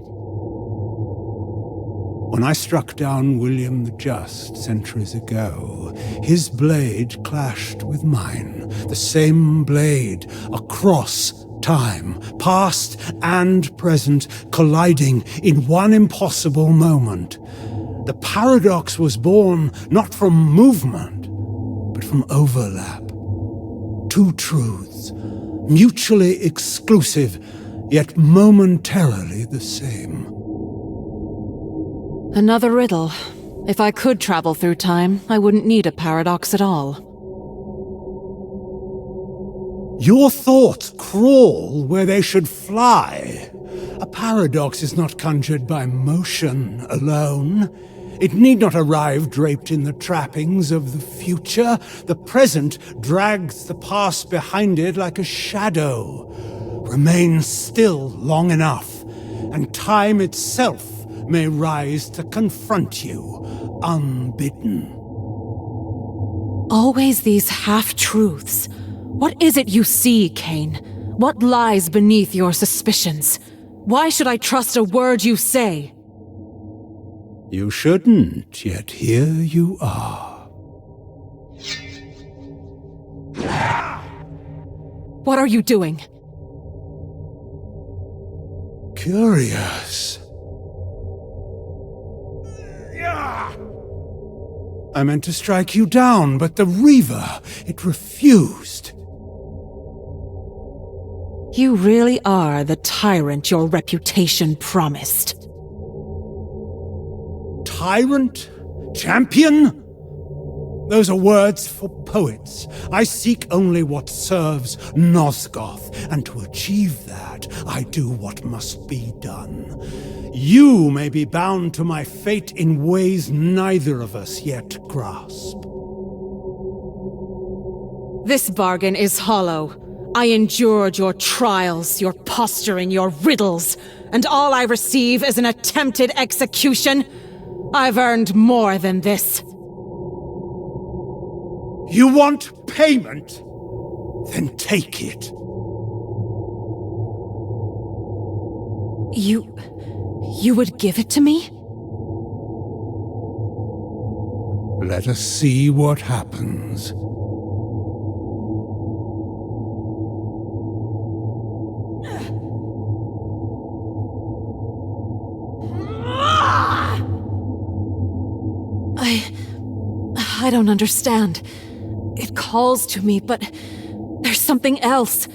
When I struck down William the Just centuries ago, his blade clashed with mine, the same blade, across time, past and present, colliding in one impossible moment. The paradox was born not from movement, but from overlap. Two truths, mutually exclusive, yet momentarily the same. Another riddle. If I could travel through time, I wouldn't need a paradox at all. Your thoughts crawl where they should fly. A paradox is not conjured by motion alone. It need not arrive draped in the trappings of the future. The present drags the past behind it like a shadow. Remain still long enough, and time itself may rise to confront you, unbidden. Always these half-truths. What is it you see, Kain? What lies beneath your suspicions? Why should I trust a word you say? You shouldn't, yet here you are. What are you doing? Curious. I meant to strike you down, but the Reaver, it refused. You really are the tyrant your reputation promised. Tyrant? Champion? Those are words for poets. I seek only what serves Nosgoth, and to achieve that, I do what must be done. You may be bound to my fate in ways neither of us yet grasp. This bargain is hollow. I endured your trials, your posturing, your riddles, and all I receive is an attempted execution. I've earned more than this. You want payment? Then take it. You would give it to me? Let us see what happens. I don't understand. It calls to me, but there's something else.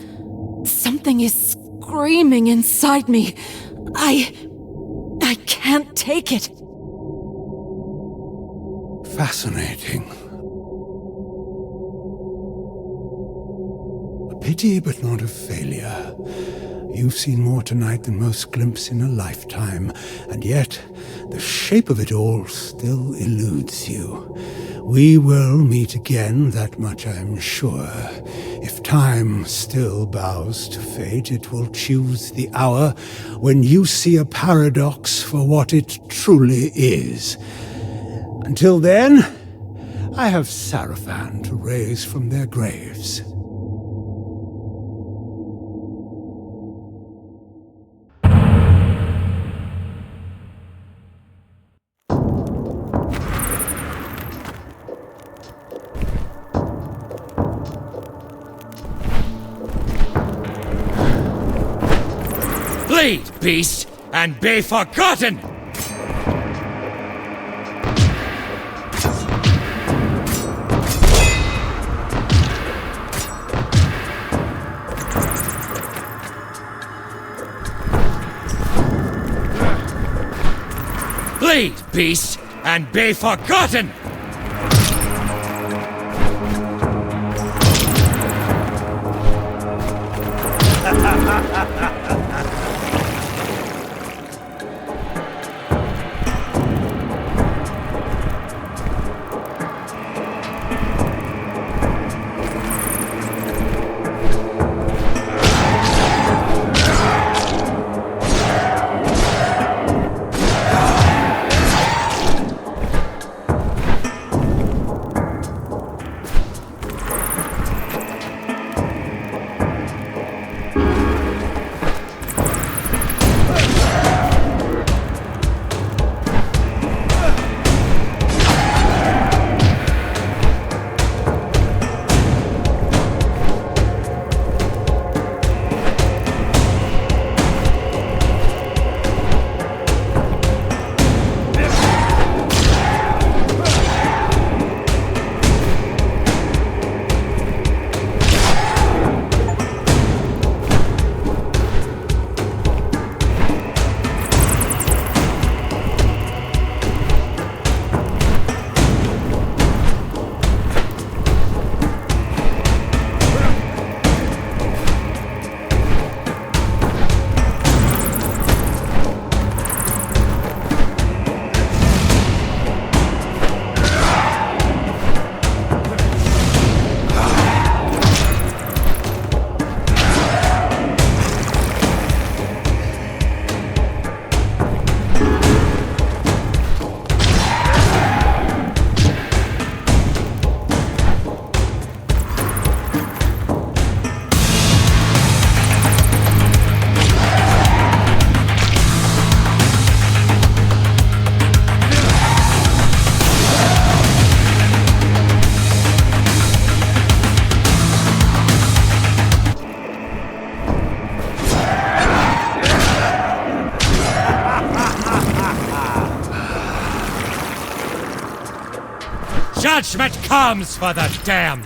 Something is screaming inside me. I can't take it. Fascinating. A pity, but not a failure. You've seen more tonight than most glimpse in a lifetime, and yet the shape of it all still eludes you. We will meet again, that much I am sure. If time still bows to fate, it will choose the hour when you see a paradox for what it truly is. Until then, I have sarafan to raise from their graves. Bleed, beast, and be forgotten! Bleed, beast, and be forgotten! Judgment comes for the damned!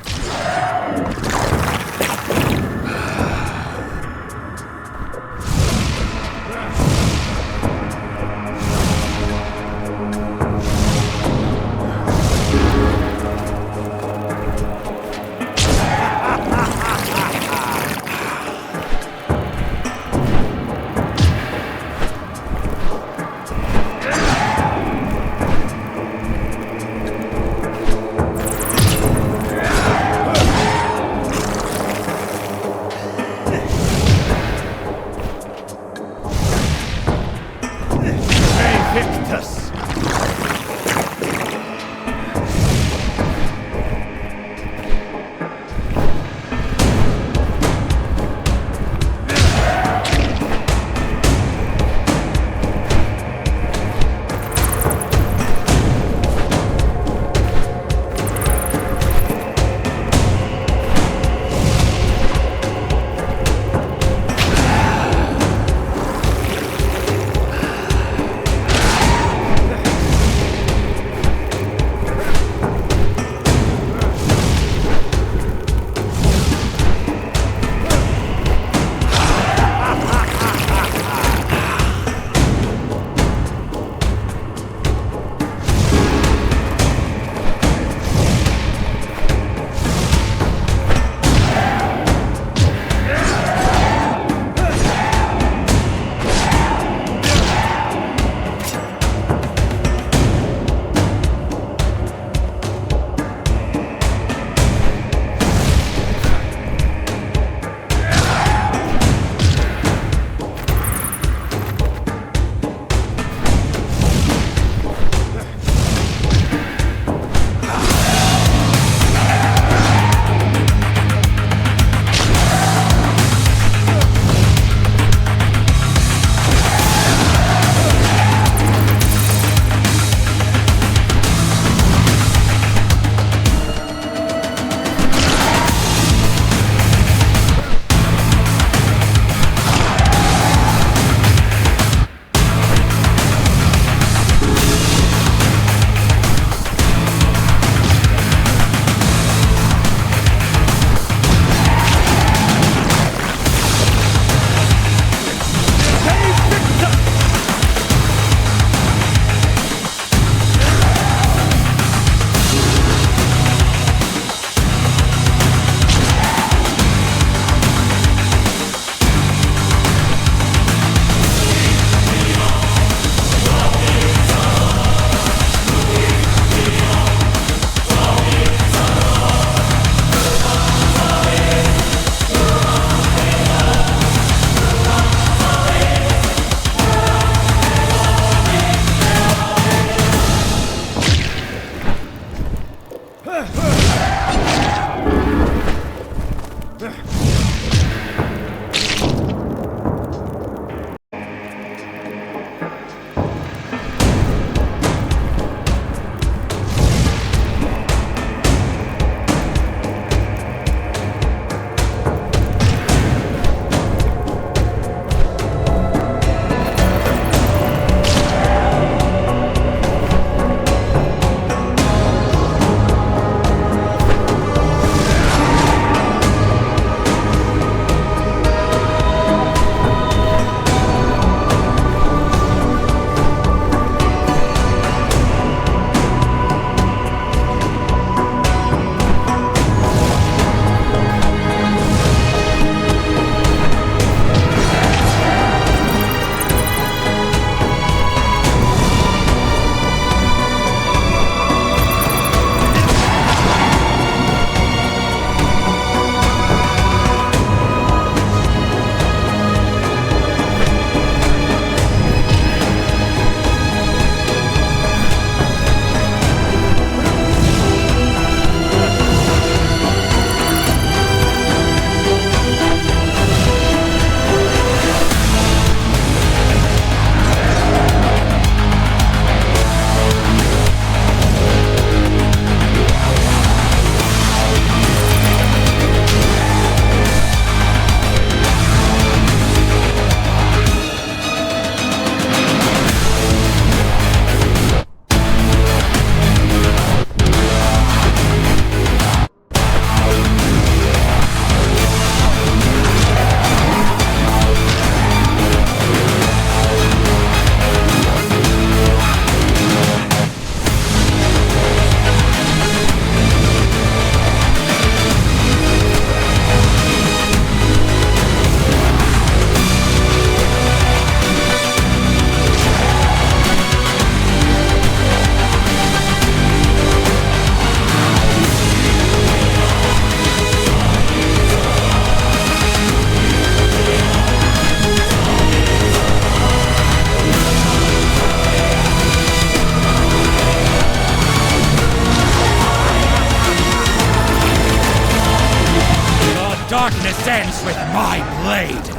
darkness ends with my blade!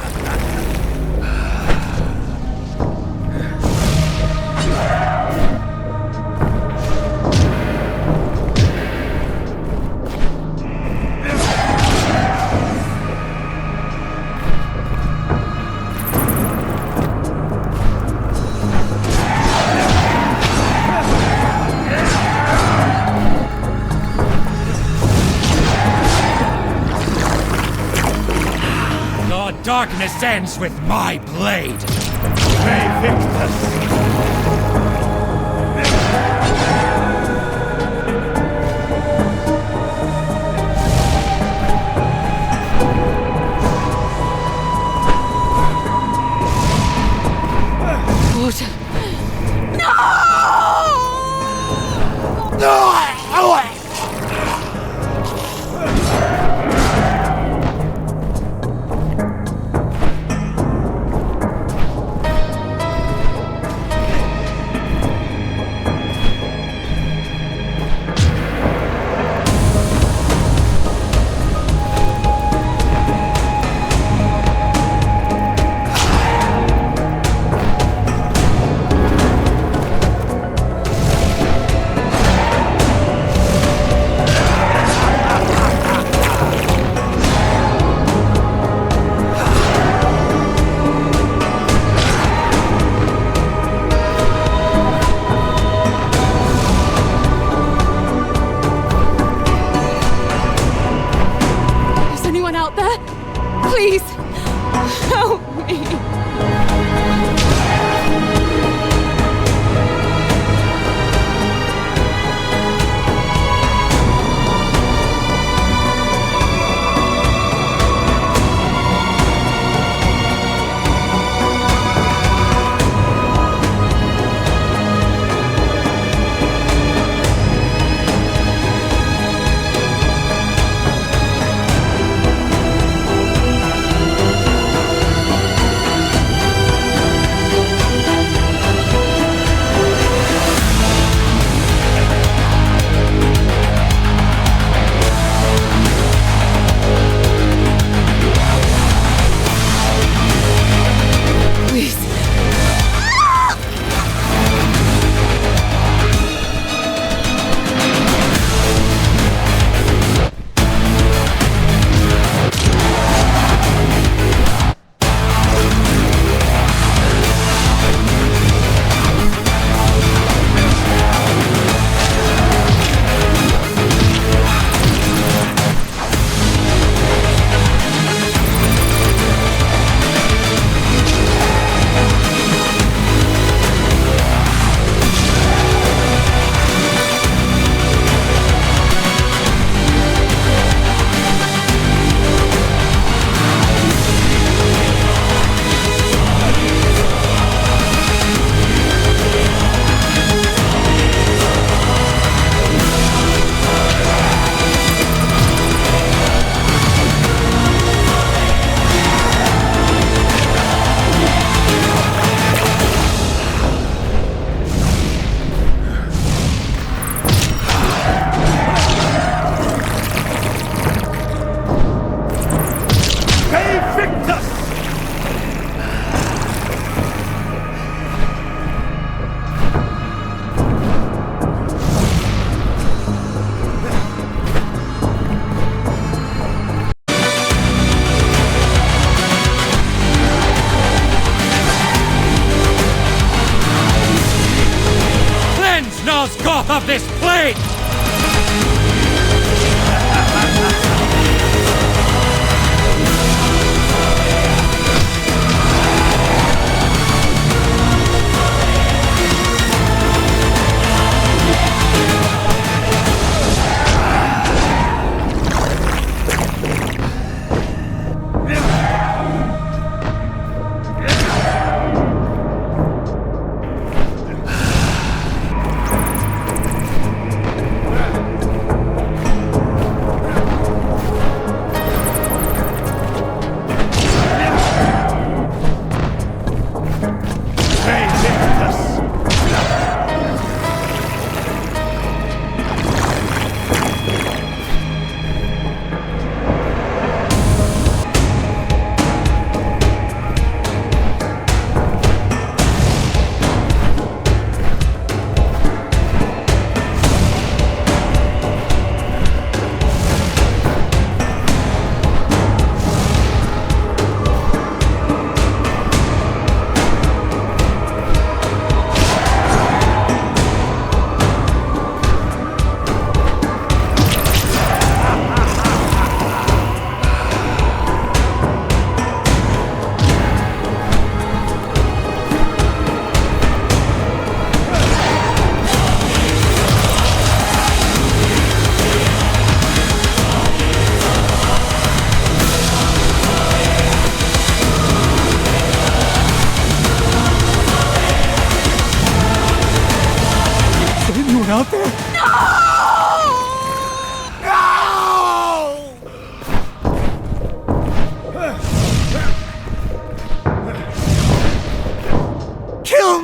Darkness ends with my blade! Water. Please, help me.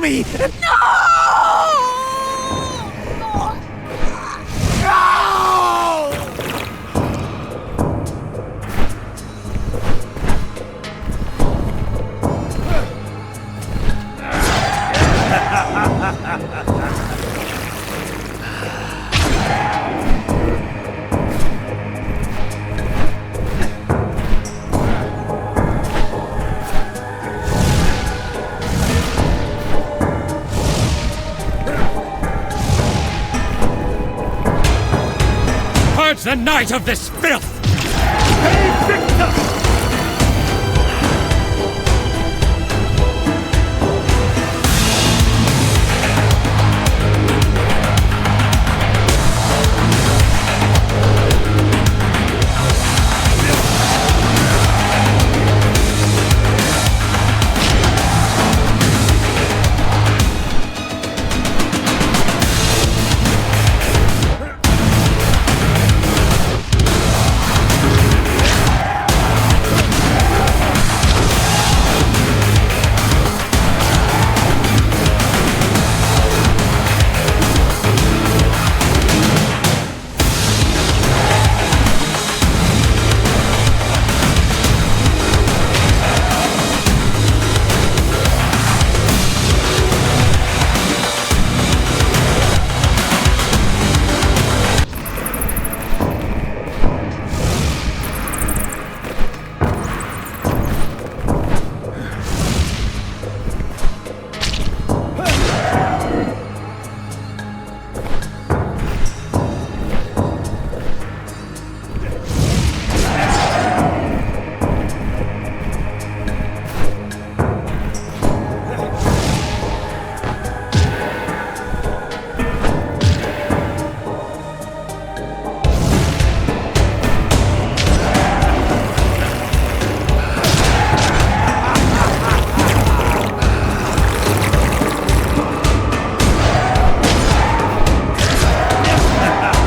me! No! Purge the night of this filth! Hey, Victor!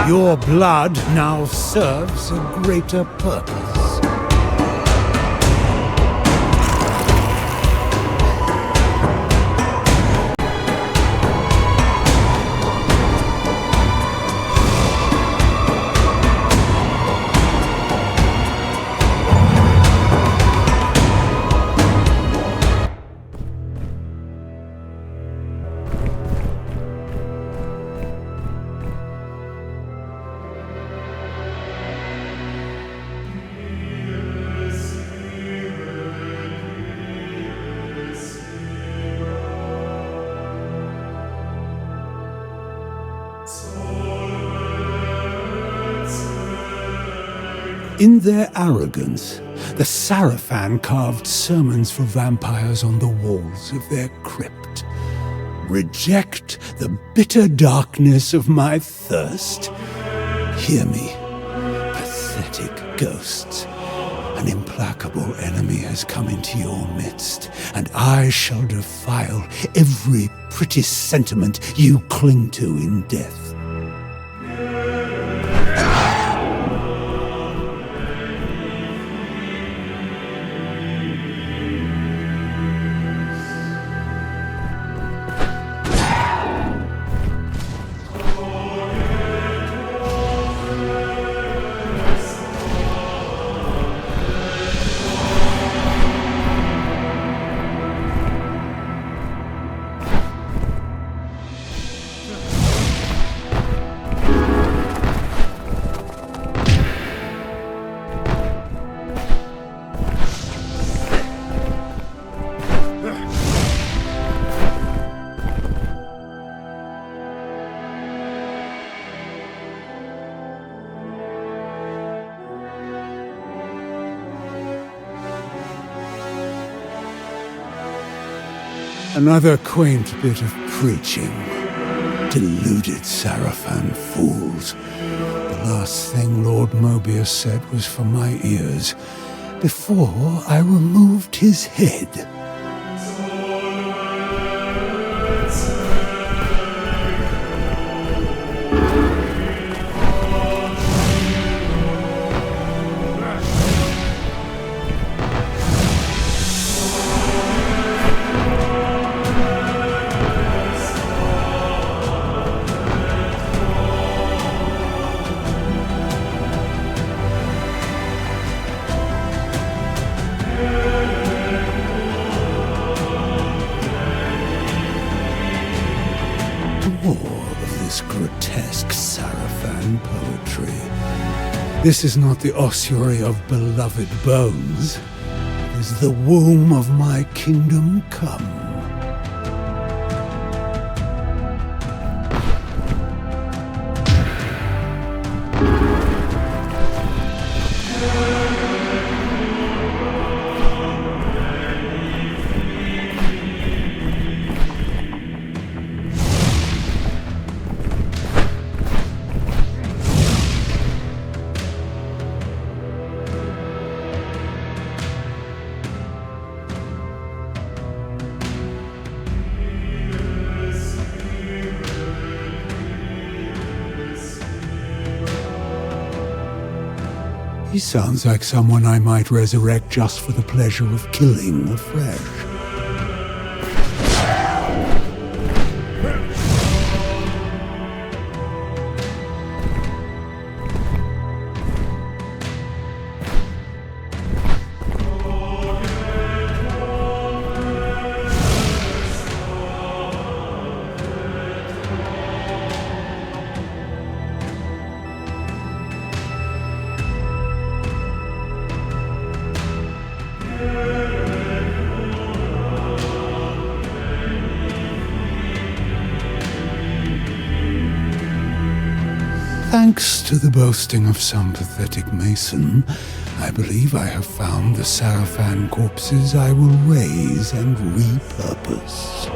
Your blood now serves a greater purpose. In their arrogance, the sarafan carved sermons for vampires on the walls of their crypt. Reject the bitter darkness of my thirst. Hear me, pathetic ghosts. An implacable enemy has come into your midst, and I shall defile every pretty sentiment you cling to in death. Another quaint bit of preaching. Deluded sarafan fools. The last thing Lord Mobius said was for my ears, before I removed his head. grotesque sarafan poetry. This is not the ossuary of beloved bones. It is the womb of my kingdom come. He sounds like someone I might resurrect just for the pleasure of killing afresh. Thanks to the boasting of some pathetic mason, I believe I have found the sarafan corpses I will raise and repurpose.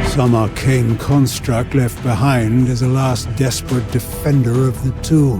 Some arcane construct left behind as a last desperate defender of the tomb.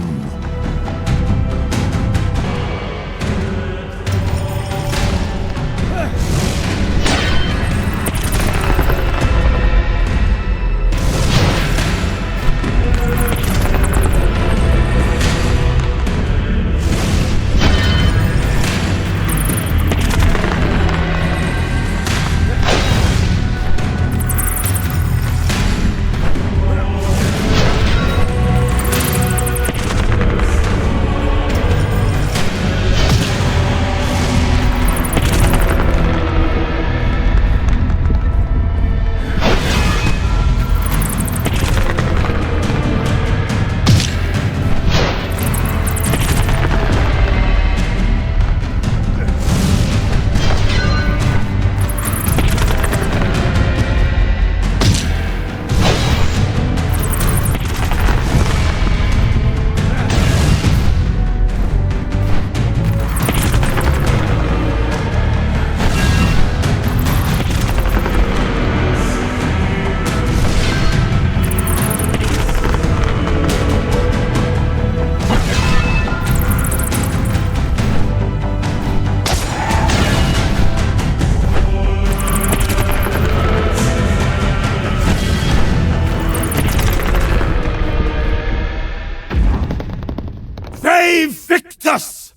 Victus!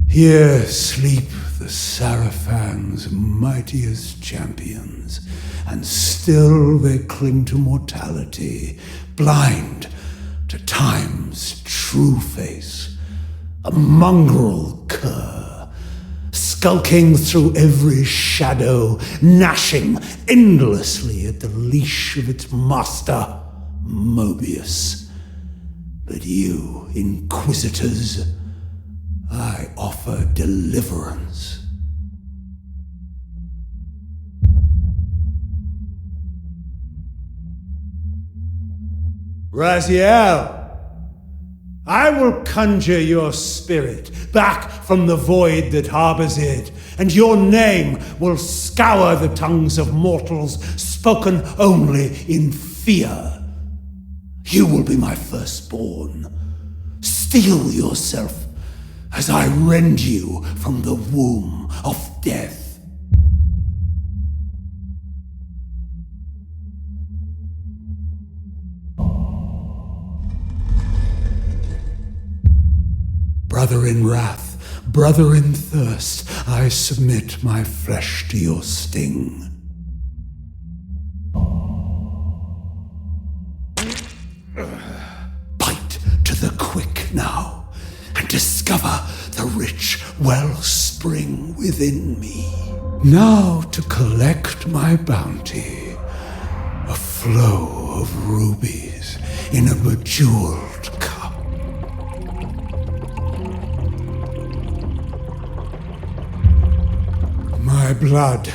Here sleep the Sarafan's mightiest champions, and still they cling to mortality, blind to time's true face, a mongrel cur, skulking through every shadow, gnashing endlessly at the leash of its master, Mobius. But you, Inquisitors, I offer deliverance. Raziel, I will conjure your spirit back from the void that harbors it, and your name will scour the tongues of mortals, spoken only in fear. You will be my firstborn. Steel yourself as I rend you from the womb of death. Brother in wrath, brother in thirst, I submit my flesh to your sting. Bite to the quick now, and discover the rich wellspring within me. Now to collect my bounty, a flow of rubies in a bejeweled cup. My blood,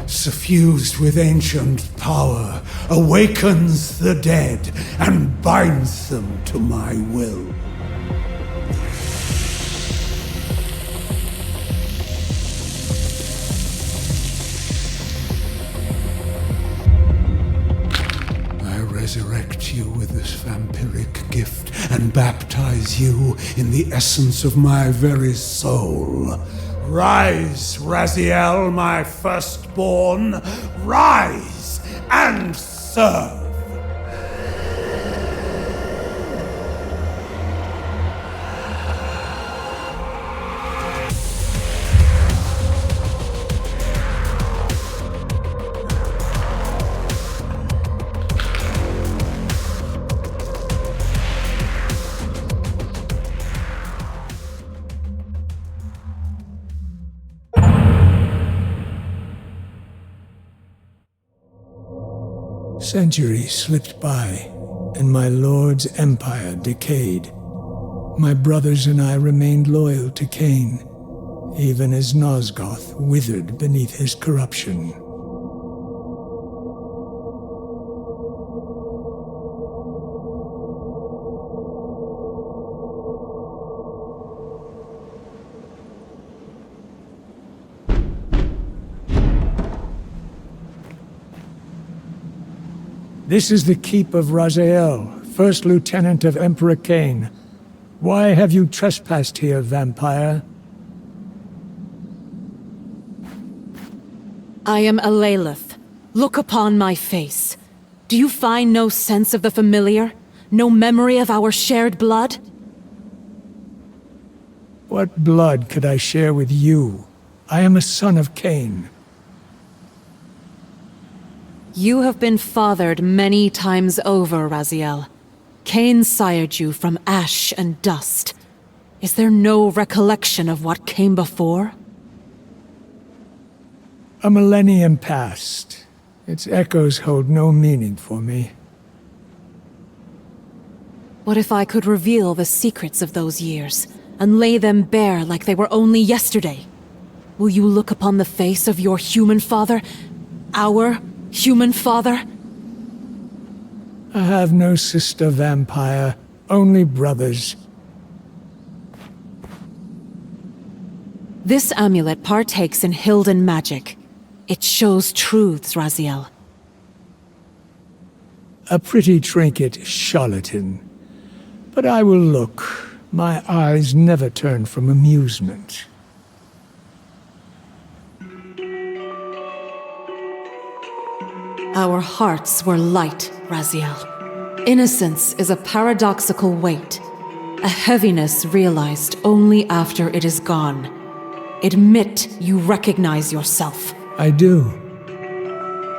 suffused with ancient power, awakens the dead and binds them to my will. Resurrect you with this vampiric gift and baptize you in the essence of my very soul. Rise, Raziel, my firstborn, rise and serve! Centuries slipped by, and my lord's empire decayed. My brothers and I remained loyal to Kain, even as Nosgoth withered beneath his corruption. This is the keep of Raziel, first lieutenant of Emperor Kain. Why have you trespassed here, vampire? I am Alalith. Look upon my face. Do you find no sense of the familiar? No memory of our shared blood? What blood could I share with you? I am a son of Kain. You have been fathered many times over, Raziel. Kain sired you from ash and dust. Is there no recollection of what came before? A millennium passed. Its echoes hold no meaning for me. What if I could reveal the secrets of those years, and lay them bare like they were only yesterday? Will you look upon the face of your human father? Our human father? I have no sister vampire, only brothers. This amulet partakes in Hilden magic. It shows truths, Raziel. A pretty trinket, charlatan. But I will look. My eyes never turn from amusement. Our hearts were light, Raziel. Innocence is a paradoxical weight, a heaviness realized only after it is gone. Admit you recognize yourself. I do.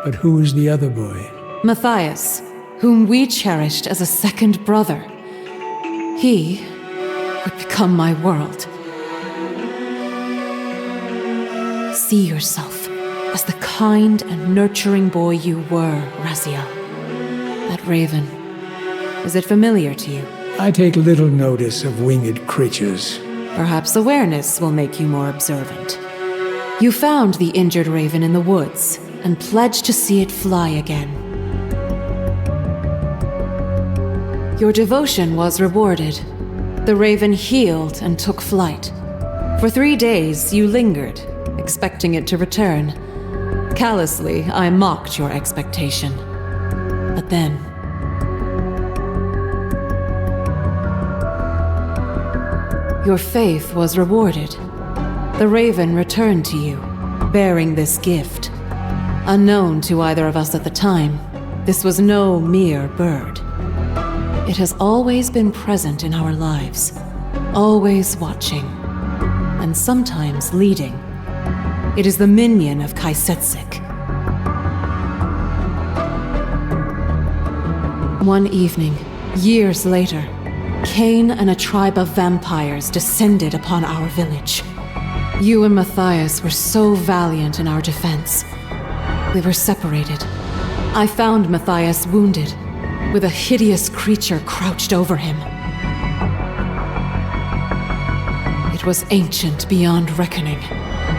But who is the other boy? Matthias, whom we cherished as a second brother. He would become my world. See yourself as the kind and nurturing boy you were, Raziel. That raven, is it familiar to you? I take little notice of winged creatures. Perhaps awareness will make you more observant. You found the injured raven in the woods, and pledged to see it fly again. Your devotion was rewarded. The raven healed and took flight. For 3 days, you lingered, expecting it to return. Callously, I mocked your expectation. But then... your faith was rewarded. The raven returned to you, bearing this gift. Unknown to either of us at the time, this was no mere bird. It has always been present in our lives, always watching, and sometimes leading. It is the minion of Kain Ascendance. One evening, years later, Kain and a tribe of vampires descended upon our village. You and Matthias were so valiant in our defense. We were separated. I found Matthias wounded, with a hideous creature crouched over him. It was ancient beyond reckoning,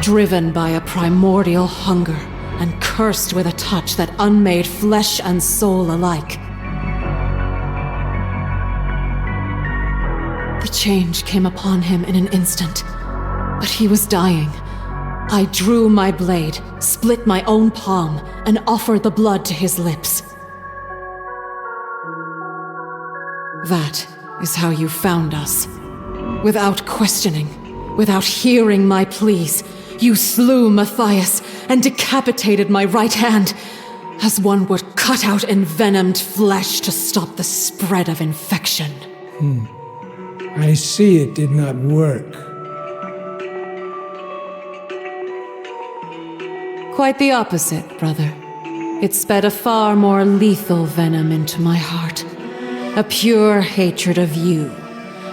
driven by a primordial hunger, and cursed with a touch that unmade flesh and soul alike. The change came upon him in an instant, but he was dying. I drew my blade, split my own palm, and offered the blood to his lips. That is how you found us. Without questioning, without hearing my pleas, you slew Matthias and decapitated my right hand, as one would cut out envenomed flesh to stop the spread of infection. I see it did not work. Quite the opposite, brother. It sped a far more lethal venom into my heart. A pure hatred of you,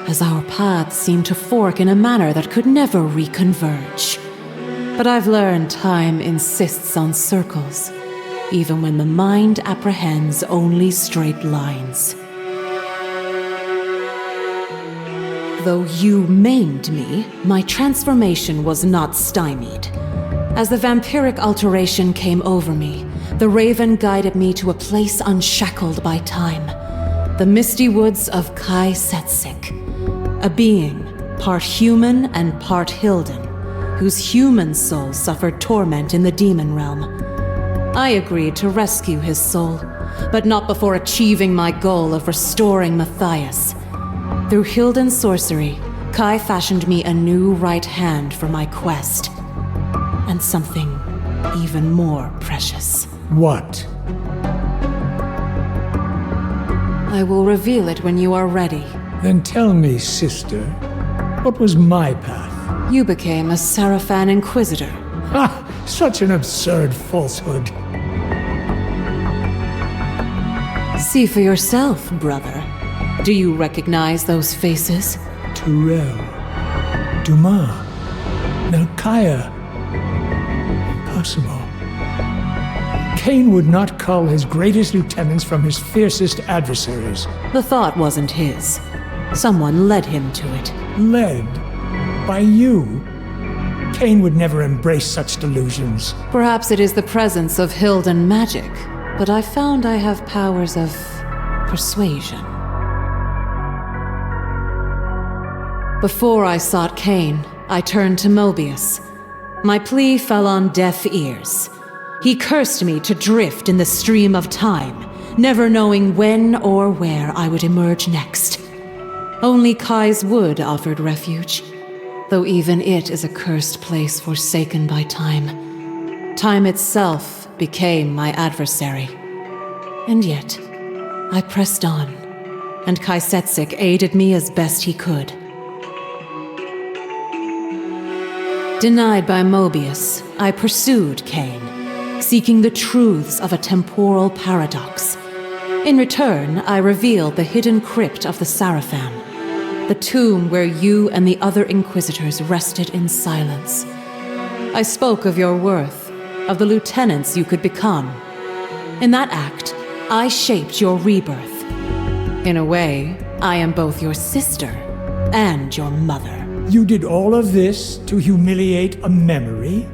as our paths seemed to fork in a manner that could never reconverge. But I've learned time insists on circles, even when the mind apprehends only straight lines. Though you maimed me, my transformation was not stymied. As the vampiric alteration came over me, the Raven guided me to a place unshackled by time. The misty woods of Kain Ascendance, a being part human and part Hilden, whose human soul suffered torment in the demon realm. I agreed to rescue his soul, but not before achieving my goal of restoring Matthias. Through Hilden's sorcery, Kai fashioned me a new right hand for my quest. And something even more precious. What? I will reveal it when you are ready. Then tell me, sister, what was my path? You became a Sarafan Inquisitor. Ha! Such an absurd falsehood. See for yourself, brother. Do you recognize those faces? Turel, Dumas, Melchiah. Impossible. Kain would not cull his greatest lieutenants from his fiercest adversaries. The thought wasn't his. Someone led him to it. Led? By you? Kain would never embrace such delusions. Perhaps it is the presence of Hilden magic, but I found I have powers of persuasion. Before I sought Kain, I turned to Mobius. My plea fell on deaf ears. He cursed me to drift in the stream of time, never knowing when or where I would emerge next. Only Kai's Wood offered refuge, though even it is a cursed place forsaken by time. Time itself became my adversary. And yet, I pressed on, and Kain Ascendance aided me as best he could. Denied by Mobius, I pursued Kain, seeking the truths of a temporal paradox. In return, I revealed the hidden crypt of the Sarafan, the tomb where you and the other Inquisitors rested in silence. I spoke of your worth, of the lieutenants you could become. In that act, I shaped your rebirth. In a way, I am both your sister and your mother. You did all of this to humiliate a memory?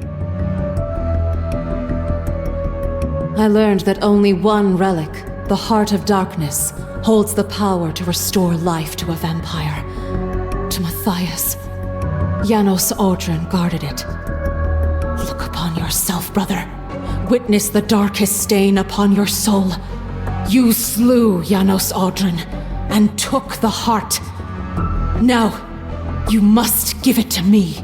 I learned that only one relic, the Heart of Darkness, holds the power to restore life to a vampire. To Matthias, Janos Audron guarded it. Look upon yourself, brother. Witness the darkest stain upon your soul. You slew Janos Audron and took the heart. Now, you must give it to me.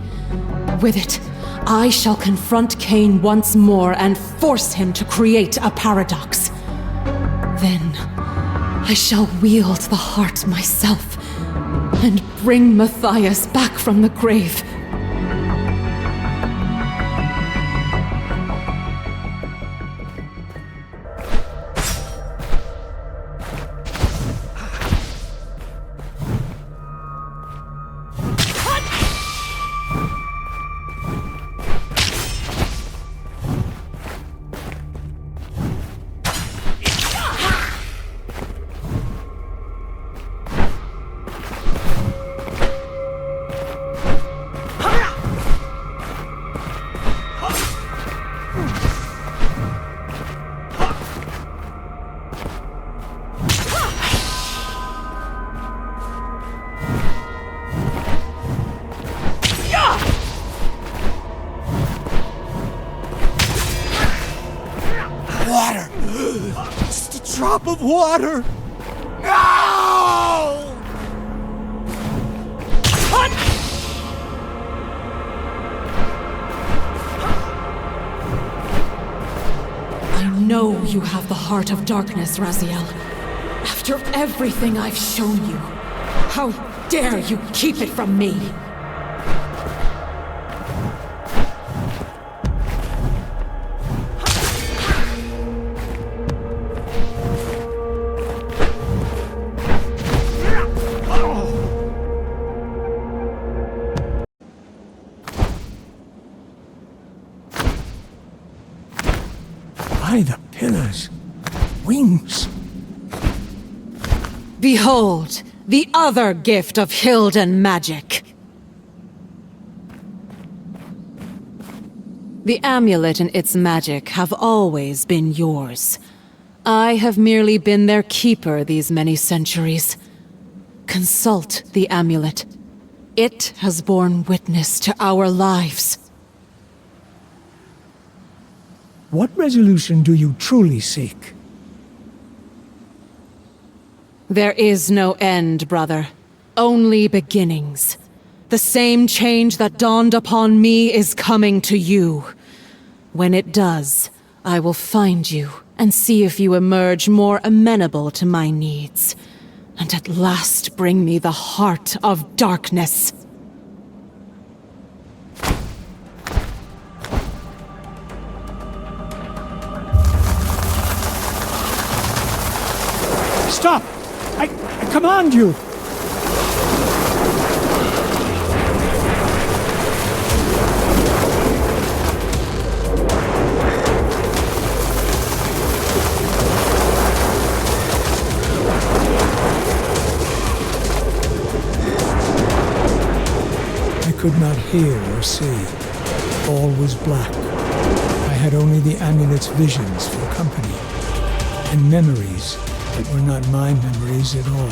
With it, I shall confront Kain once more and force him to create a paradox. Then, I shall wield the heart myself and bring Matthias back from the grave. Water! Just a drop of water! No! I know you have the heart of darkness, Raziel. After everything I've shown you, how dare you keep it from me? By the pillars. Wings. Behold, the other gift of Hilden magic. The amulet and its magic have always been yours. I have merely been their keeper these many centuries. Consult the amulet. It has borne witness to our lives. What resolution do you truly seek? There is no end, brother. Only beginnings. The same change that dawned upon me is coming to you. When it does, I will find you and see if you emerge more amenable to my needs, and at last bring me the heart of darkness. Stop! I command you! I could not hear or see. All was black. I had only the amulet's visions for company, and memories that were not my memories at all.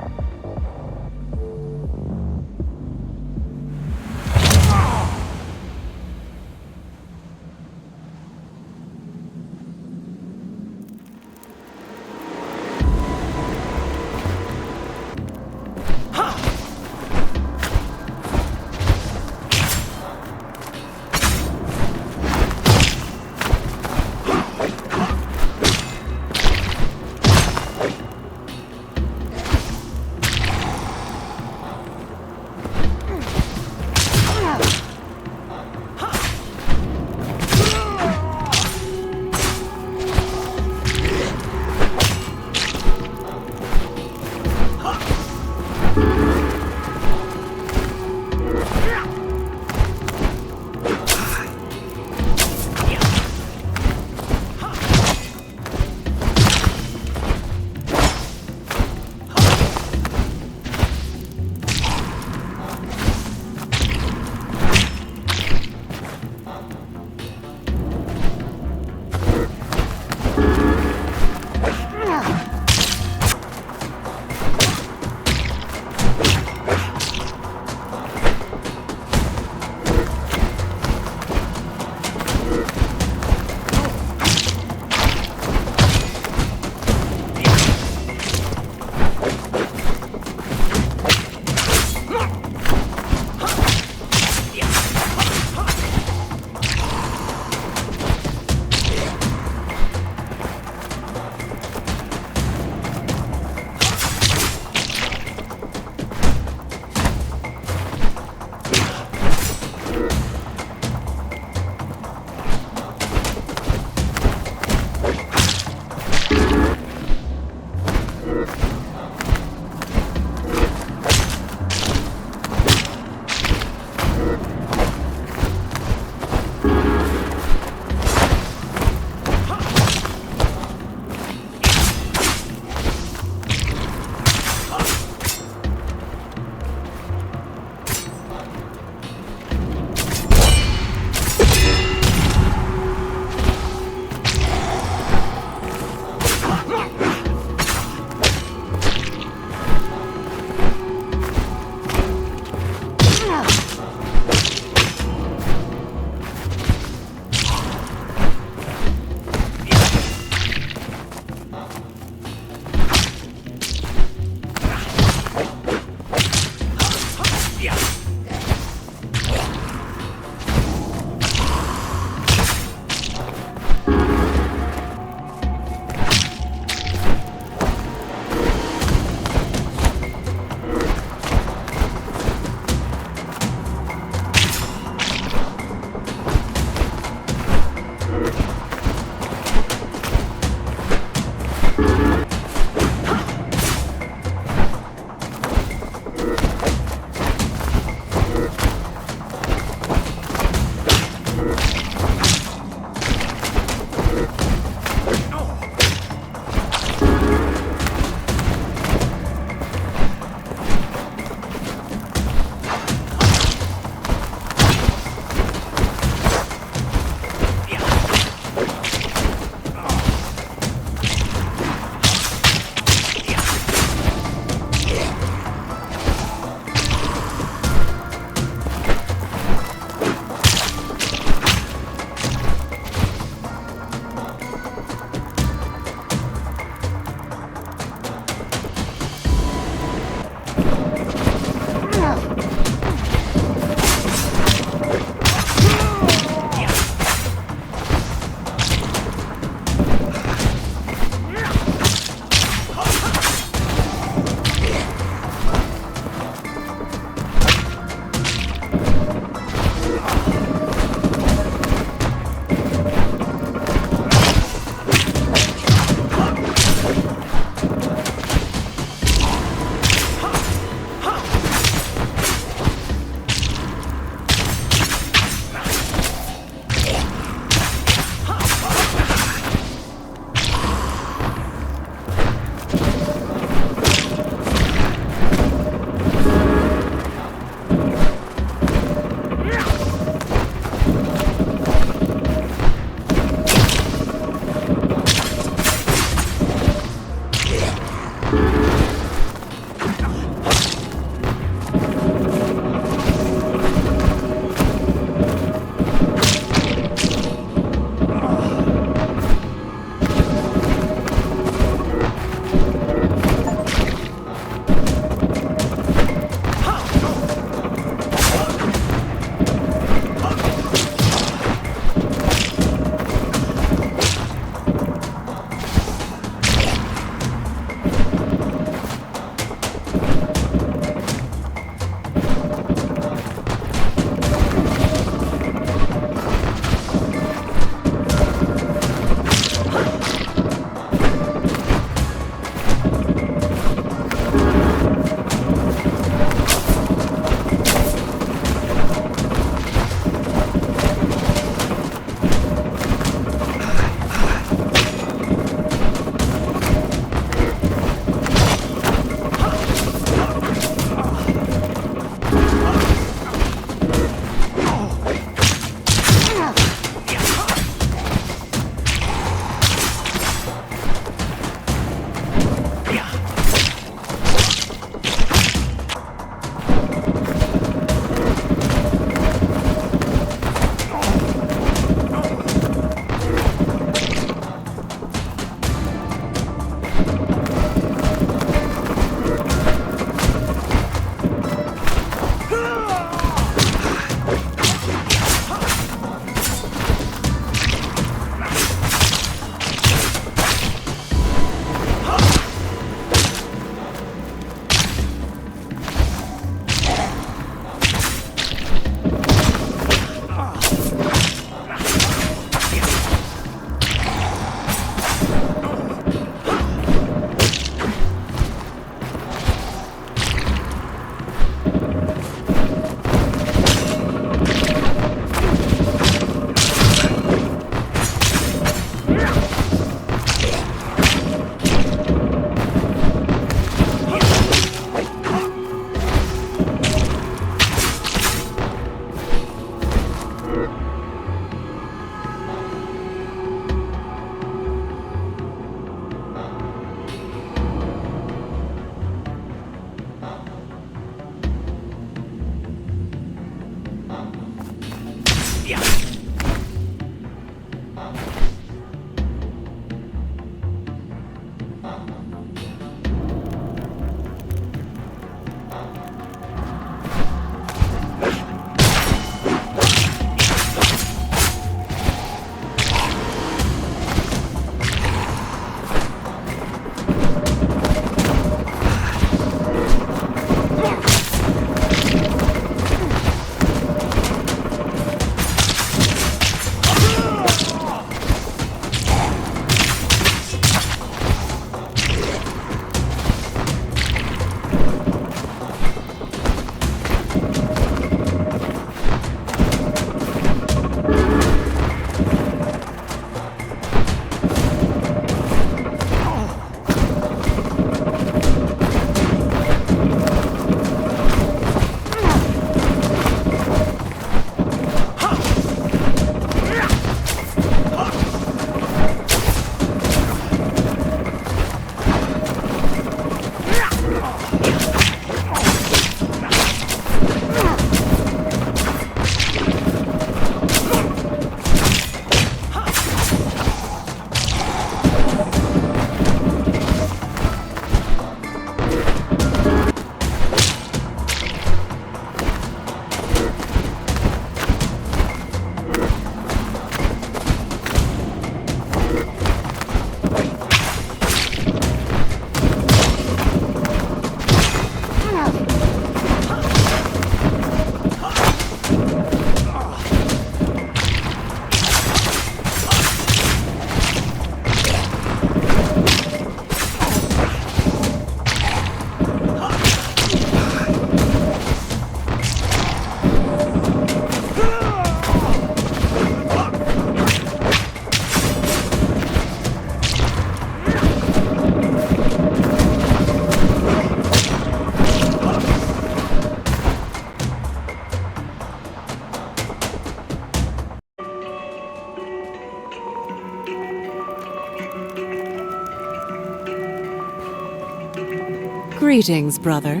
Greetings, brother.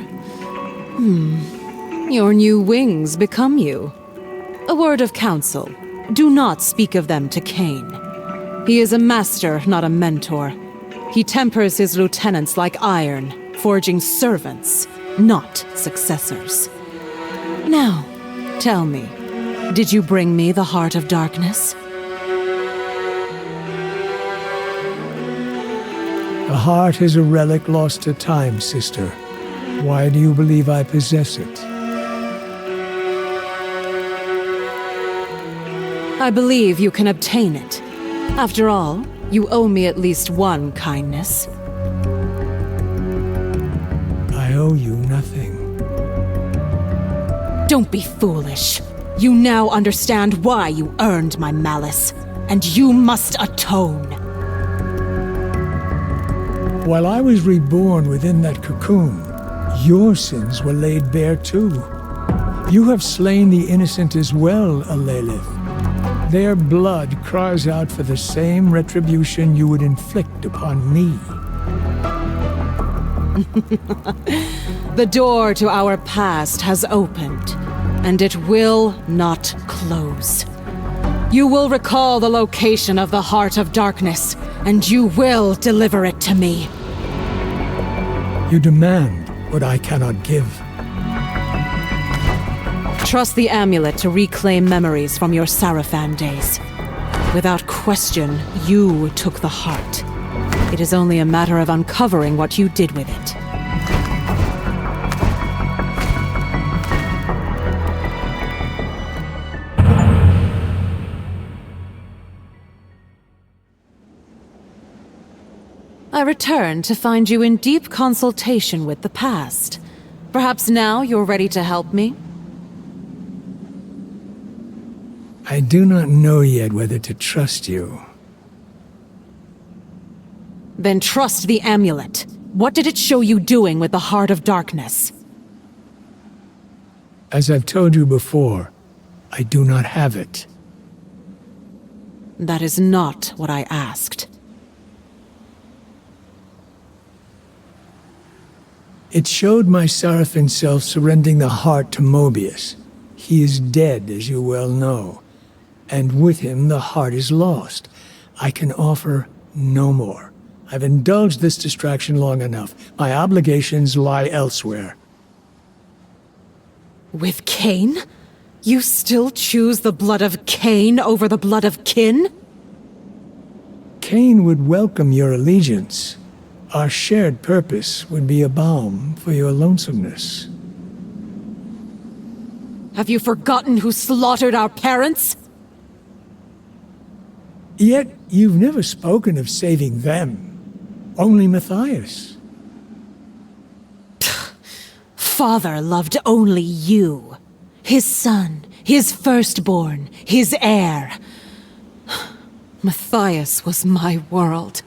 Your new wings become you. A word of counsel. Do not speak of them to Kain. He is a master, not a mentor. He tempers his lieutenants like iron, forging servants, not successors. Now, tell me, did you bring me the Heart of Darkness? The heart is a relic lost to time, sister. Why do you believe I possess it? I believe you can obtain it. After all, you owe me at least one kindness. I owe you nothing. Don't be foolish. You now understand why you earned my malice, and you must atone. While I was reborn within that cocoon, your sins were laid bare too. You have slain the innocent as well, Alelith. Their blood cries out for the same retribution you would inflict upon me. The door to our past has opened, and it will not close. You will recall the location of the Heart of Darkness, and you will deliver it to me. You demand what I cannot give. Trust the amulet to reclaim memories from your sarafan days. Without question, you took the heart. It is only a matter of uncovering what you did with it. I return to find you in deep consultation with the past. Perhaps now you're ready to help me? I do not know yet whether to trust you. Then trust the amulet. What did it show you doing with the Heart of Darkness? As I've told you before, I do not have it. That is not what I asked. It showed my Sarafan self surrendering the heart to Mobius. He is dead, as you well know. And with him, the heart is lost. I can offer no more. I've indulged this distraction long enough. My obligations lie elsewhere. With Cain? You still choose the blood of Cain over the blood of kin? Cain would welcome your allegiance. Our shared purpose would be a balm for your lonesomeness. Have you forgotten who slaughtered our parents? Yet you've never spoken of saving them. Only Matthias. Father loved only you. His son, his firstborn, his heir. Matthias was my world.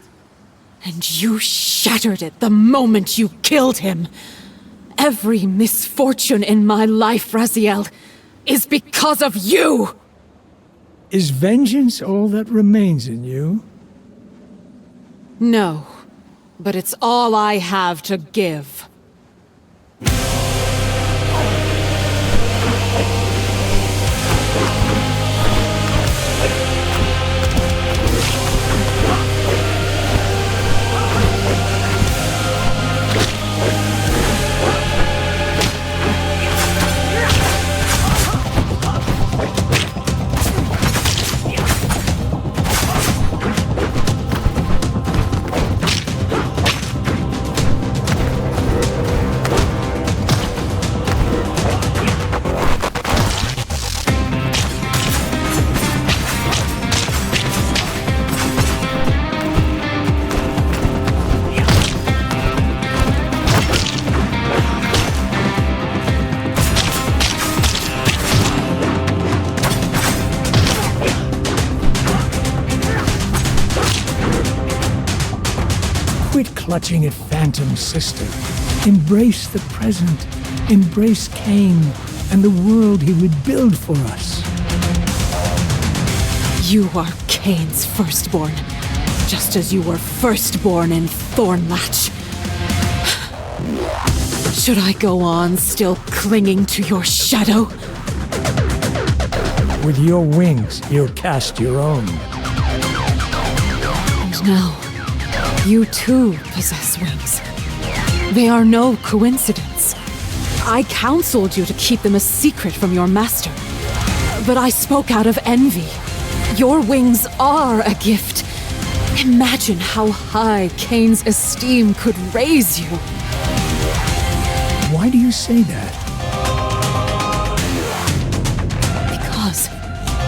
And you shattered it the moment you killed him. Every misfortune in my life, Raziel, is because of you! Is vengeance all that remains in you? No, but it's all I have to give. Quit clutching at Phantom's sister. Embrace the present. Embrace Cain and the world he would build for us. You are Cain's firstborn, just as you were firstborn in Thornlatch. Should I go on still clinging to your shadow? With your wings, you'll cast your own. And now, you too possess wings. They are no coincidence. I counseled you to keep them a secret from your master, but I spoke out of envy. Your wings are a gift. Imagine how high Cain's esteem could raise you. Why do you say that? Because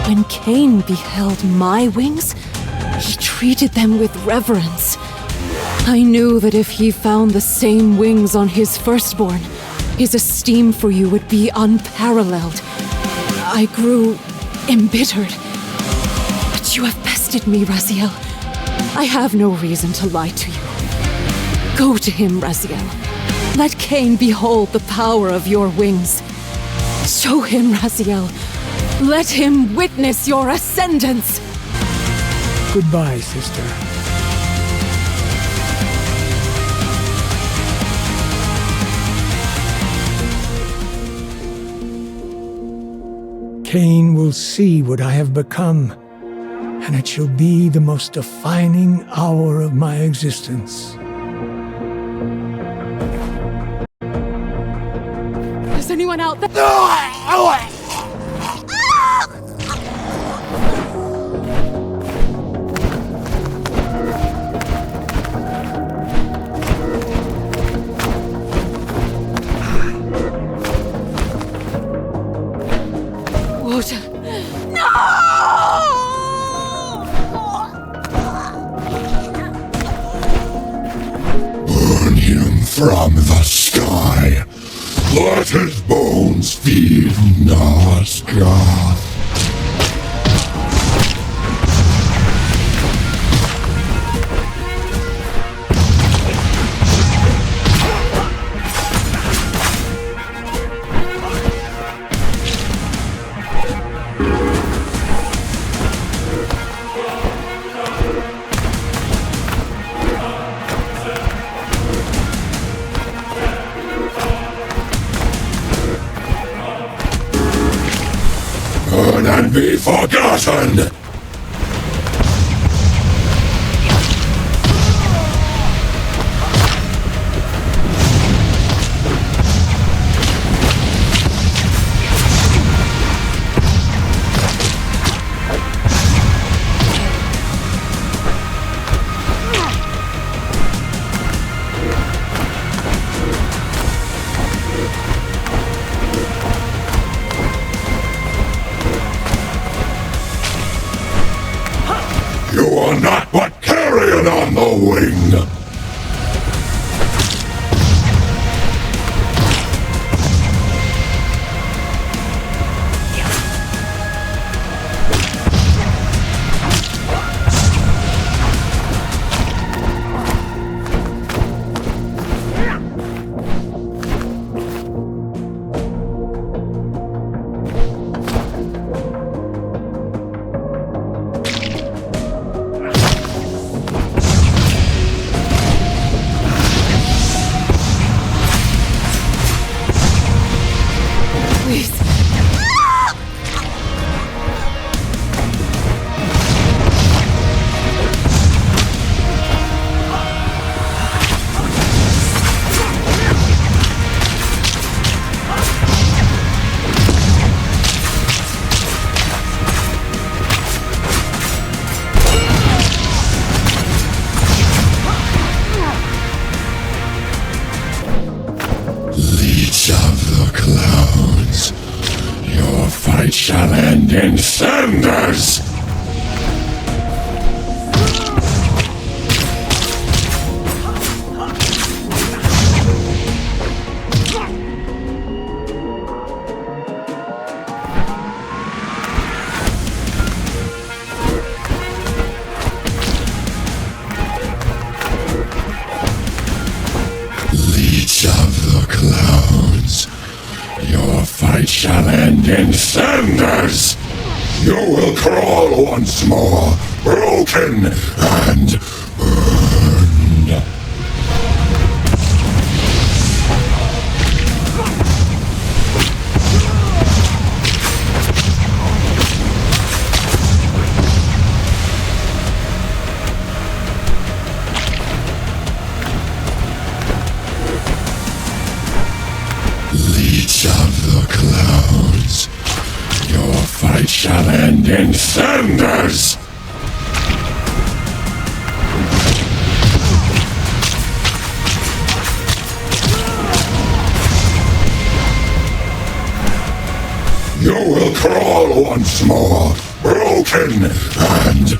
when Cain beheld my wings, he treated them with reverence. I knew that if he found the same wings on his firstborn, his esteem for you would be unparalleled. I grew embittered. But you have bested me, Raziel. I have no reason to lie to you. Go to him, Raziel. Let Cain behold the power of your wings. Show him, Raziel, Let him witness your ascendance! Goodbye, sister. Kain will see what I have become, and it shall be the most defining hour of my existence. Is anyone out there? Water. Burn him from the sky. Let his bones feed Nazgûl. Burn and be forgotten! You are not but carrion on the wing! It shall end in cinders! Leech of the clouds, your fight shall end in cinders! You will crawl once more, broken and burned. Leech of the clouds, your fight shall end in cinders! You will crawl once more, broken and burned.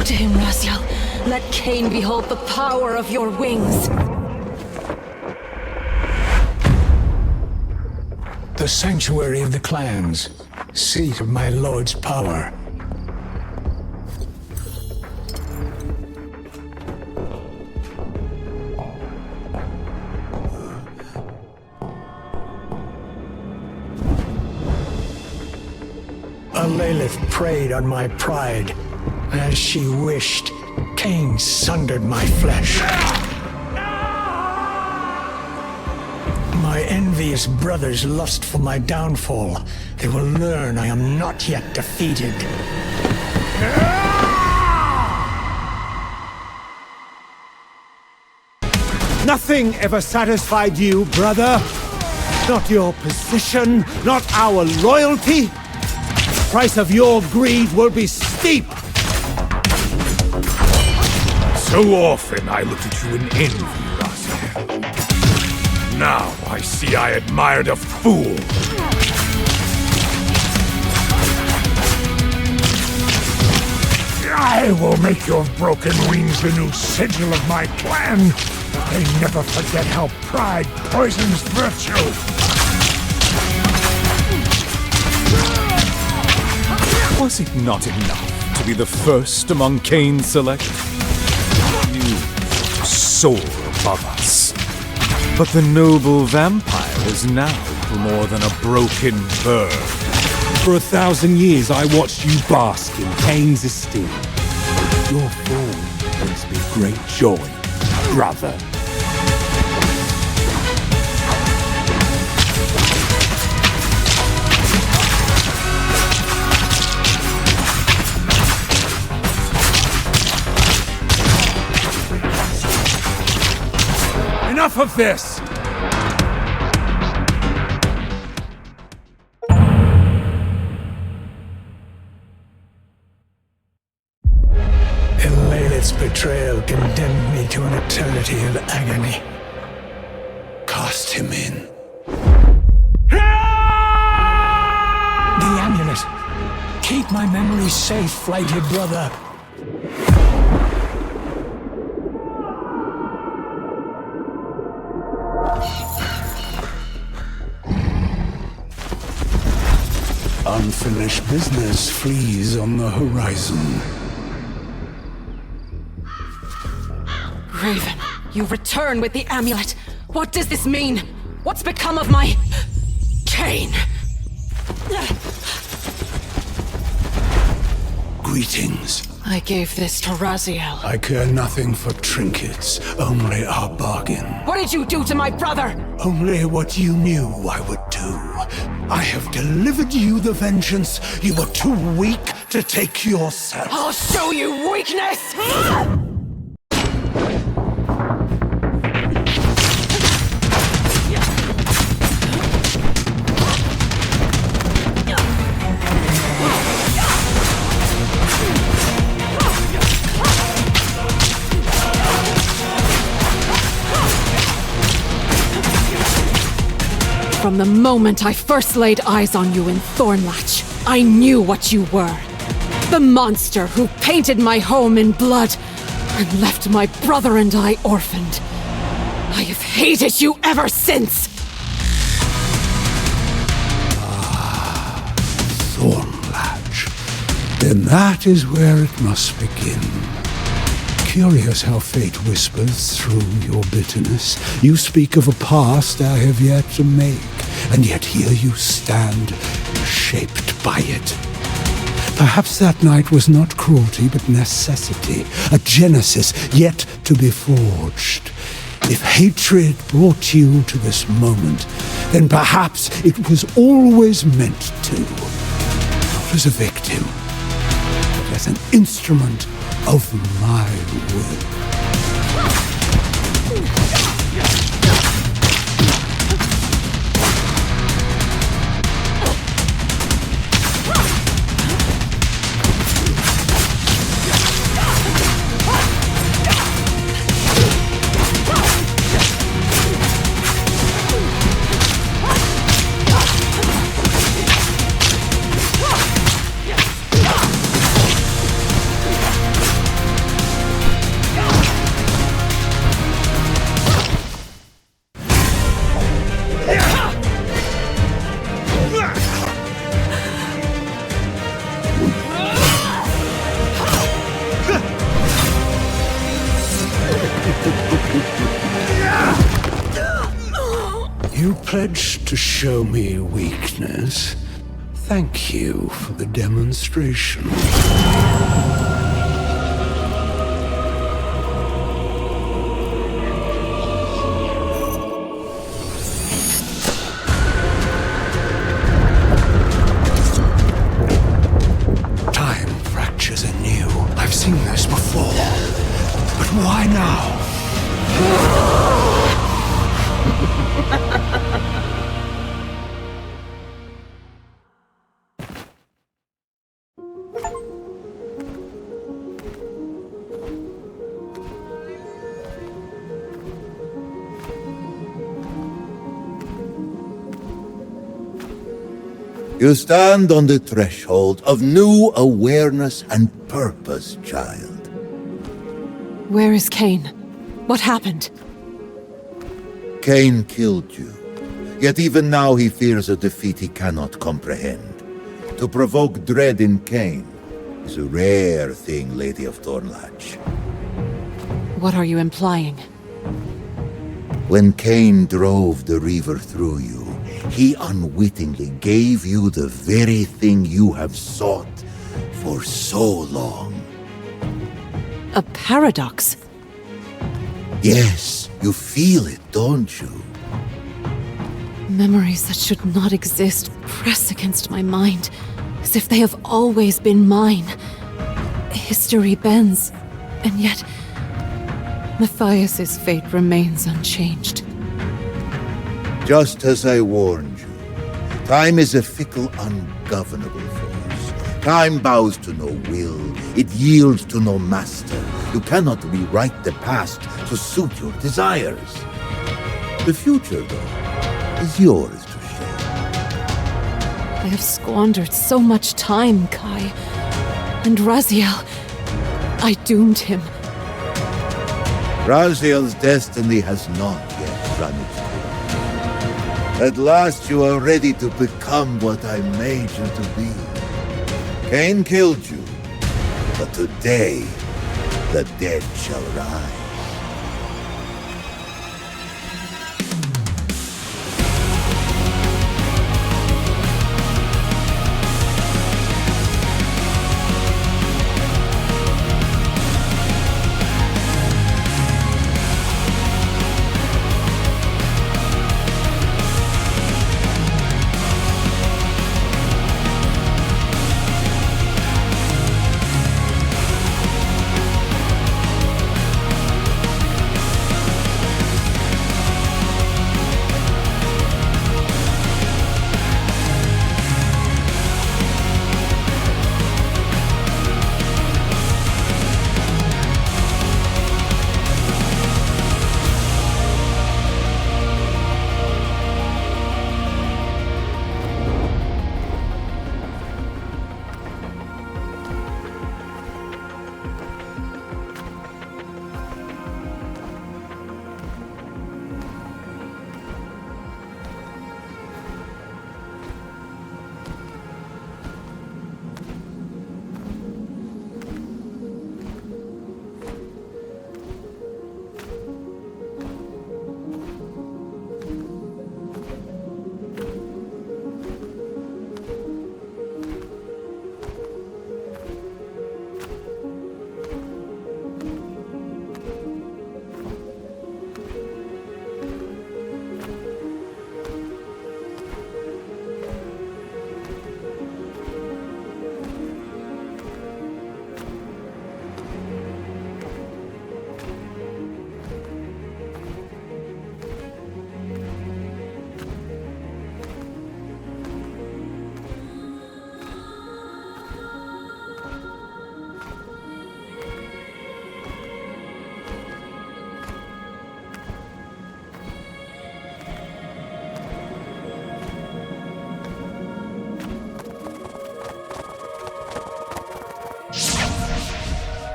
Go to him, Raziel. Let Kain behold the power of your wings. The sanctuary of the clans, seat of my lord's power. Lilith preyed on my pride. As she wished, Kain sundered my flesh. My envious brothers lust for my downfall. They will learn I am not yet defeated. Nothing ever satisfied you, brother. Not your position, not our loyalty. The price of your greed will be steep. So often I looked at you in envy, Raziel. Now I see I admired a fool. I will make your broken wings the new sigil of my clan. They never forget how pride poisons virtue. Was it not enough to be the first among Kain's selection? You soar above us. But the noble vampire is now more than a broken bird. For 1,000 years I watched you bask in Kain's esteem. Your fall brings me great joy, brother. Enough of this! Lilith's betrayal condemned me to an eternity of agony. Cast him in. The amulet! Keep my memory safe, flighted brother. Unfinished business flees on the horizon. Raven, you return with the amulet. What does this mean? What's become of my... Kain? Greetings. I gave this to Raziel. I care nothing for trinkets, only our bargain. What did you do to my brother? Only what you knew I would do. I have delivered you the vengeance you were too weak to take yourself. I'll show you weakness! From the moment I first laid eyes on you in Thornlatch, I knew what you were. The monster who painted my home in blood and left my brother and I orphaned. I have hated you ever since! Ah, Thornlatch. Then that is where it must begin. Curious how fate whispers through your bitterness. You speak of a past I have yet to make, and yet here you stand, shaped by it. Perhaps that night was not cruelty, but necessity, a genesis yet to be forged. If hatred brought you to this moment, then perhaps it was always meant to. Not as a victim, but as an instrument of my will. pledged to show me weakness. Thank you for the demonstration. Time fractures anew. I've seen this before. But why now? You stand on the threshold of new awareness and purpose, child. Where is Kain? What happened? Kain killed you. Yet even now he fears a defeat he cannot comprehend. To provoke dread in Kain is a rare thing, Lady of Thornlatch. What are you implying? When Kain drove the Reaver through you, he unwittingly gave you the very thing you have sought for so long. A paradox? Yes, you feel it, don't you? Memories that should not exist press against my mind, as if they have always been mine. History bends, and yet Matthias's fate remains unchanged. Just as I warned you, time is a fickle, ungovernable force. Time bows to no will, it yields to no master. You cannot rewrite the past to suit your desires. The future, though, is yours to shape. I have squandered so much time, Kai. And Raziel, I doomed him. Raziel's destiny has not yet run its course. At last you are ready to become what I made you to be. Kain killed you, but today the dead shall rise.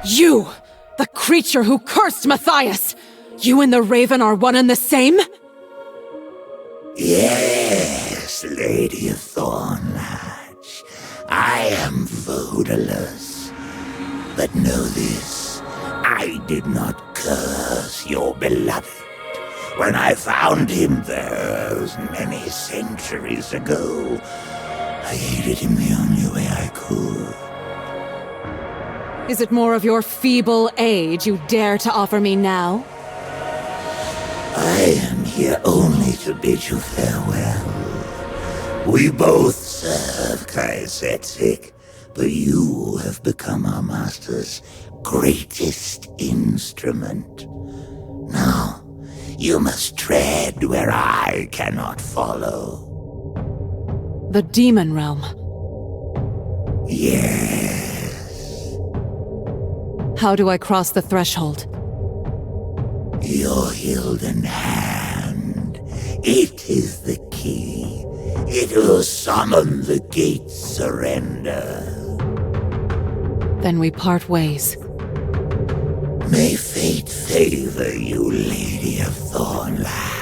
You! The creature who cursed Matthias! You and the Raven are one and the same? Yes, Lady of Thornlatch. I am foodless. But know this, I did not curse your beloved. When I found him those many centuries ago, I aided him the only way I could. Is it more of your feeble aid you dare to offer me now? I am here only to bid you farewell. We both serve Kain Ascendance, but you have become our master's greatest instrument. Now, you must tread where I cannot follow. The demon realm. Yes. How do I cross the threshold? Your Hilden hand. It is the key. It will summon the gate's surrender. Then we part ways. May fate favor you, Lady of Thornlatch.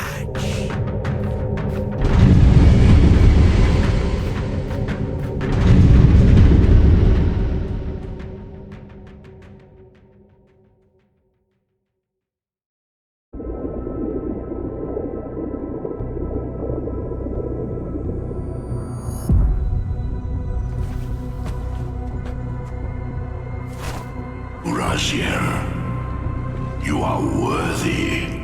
Raziel, you are worthy.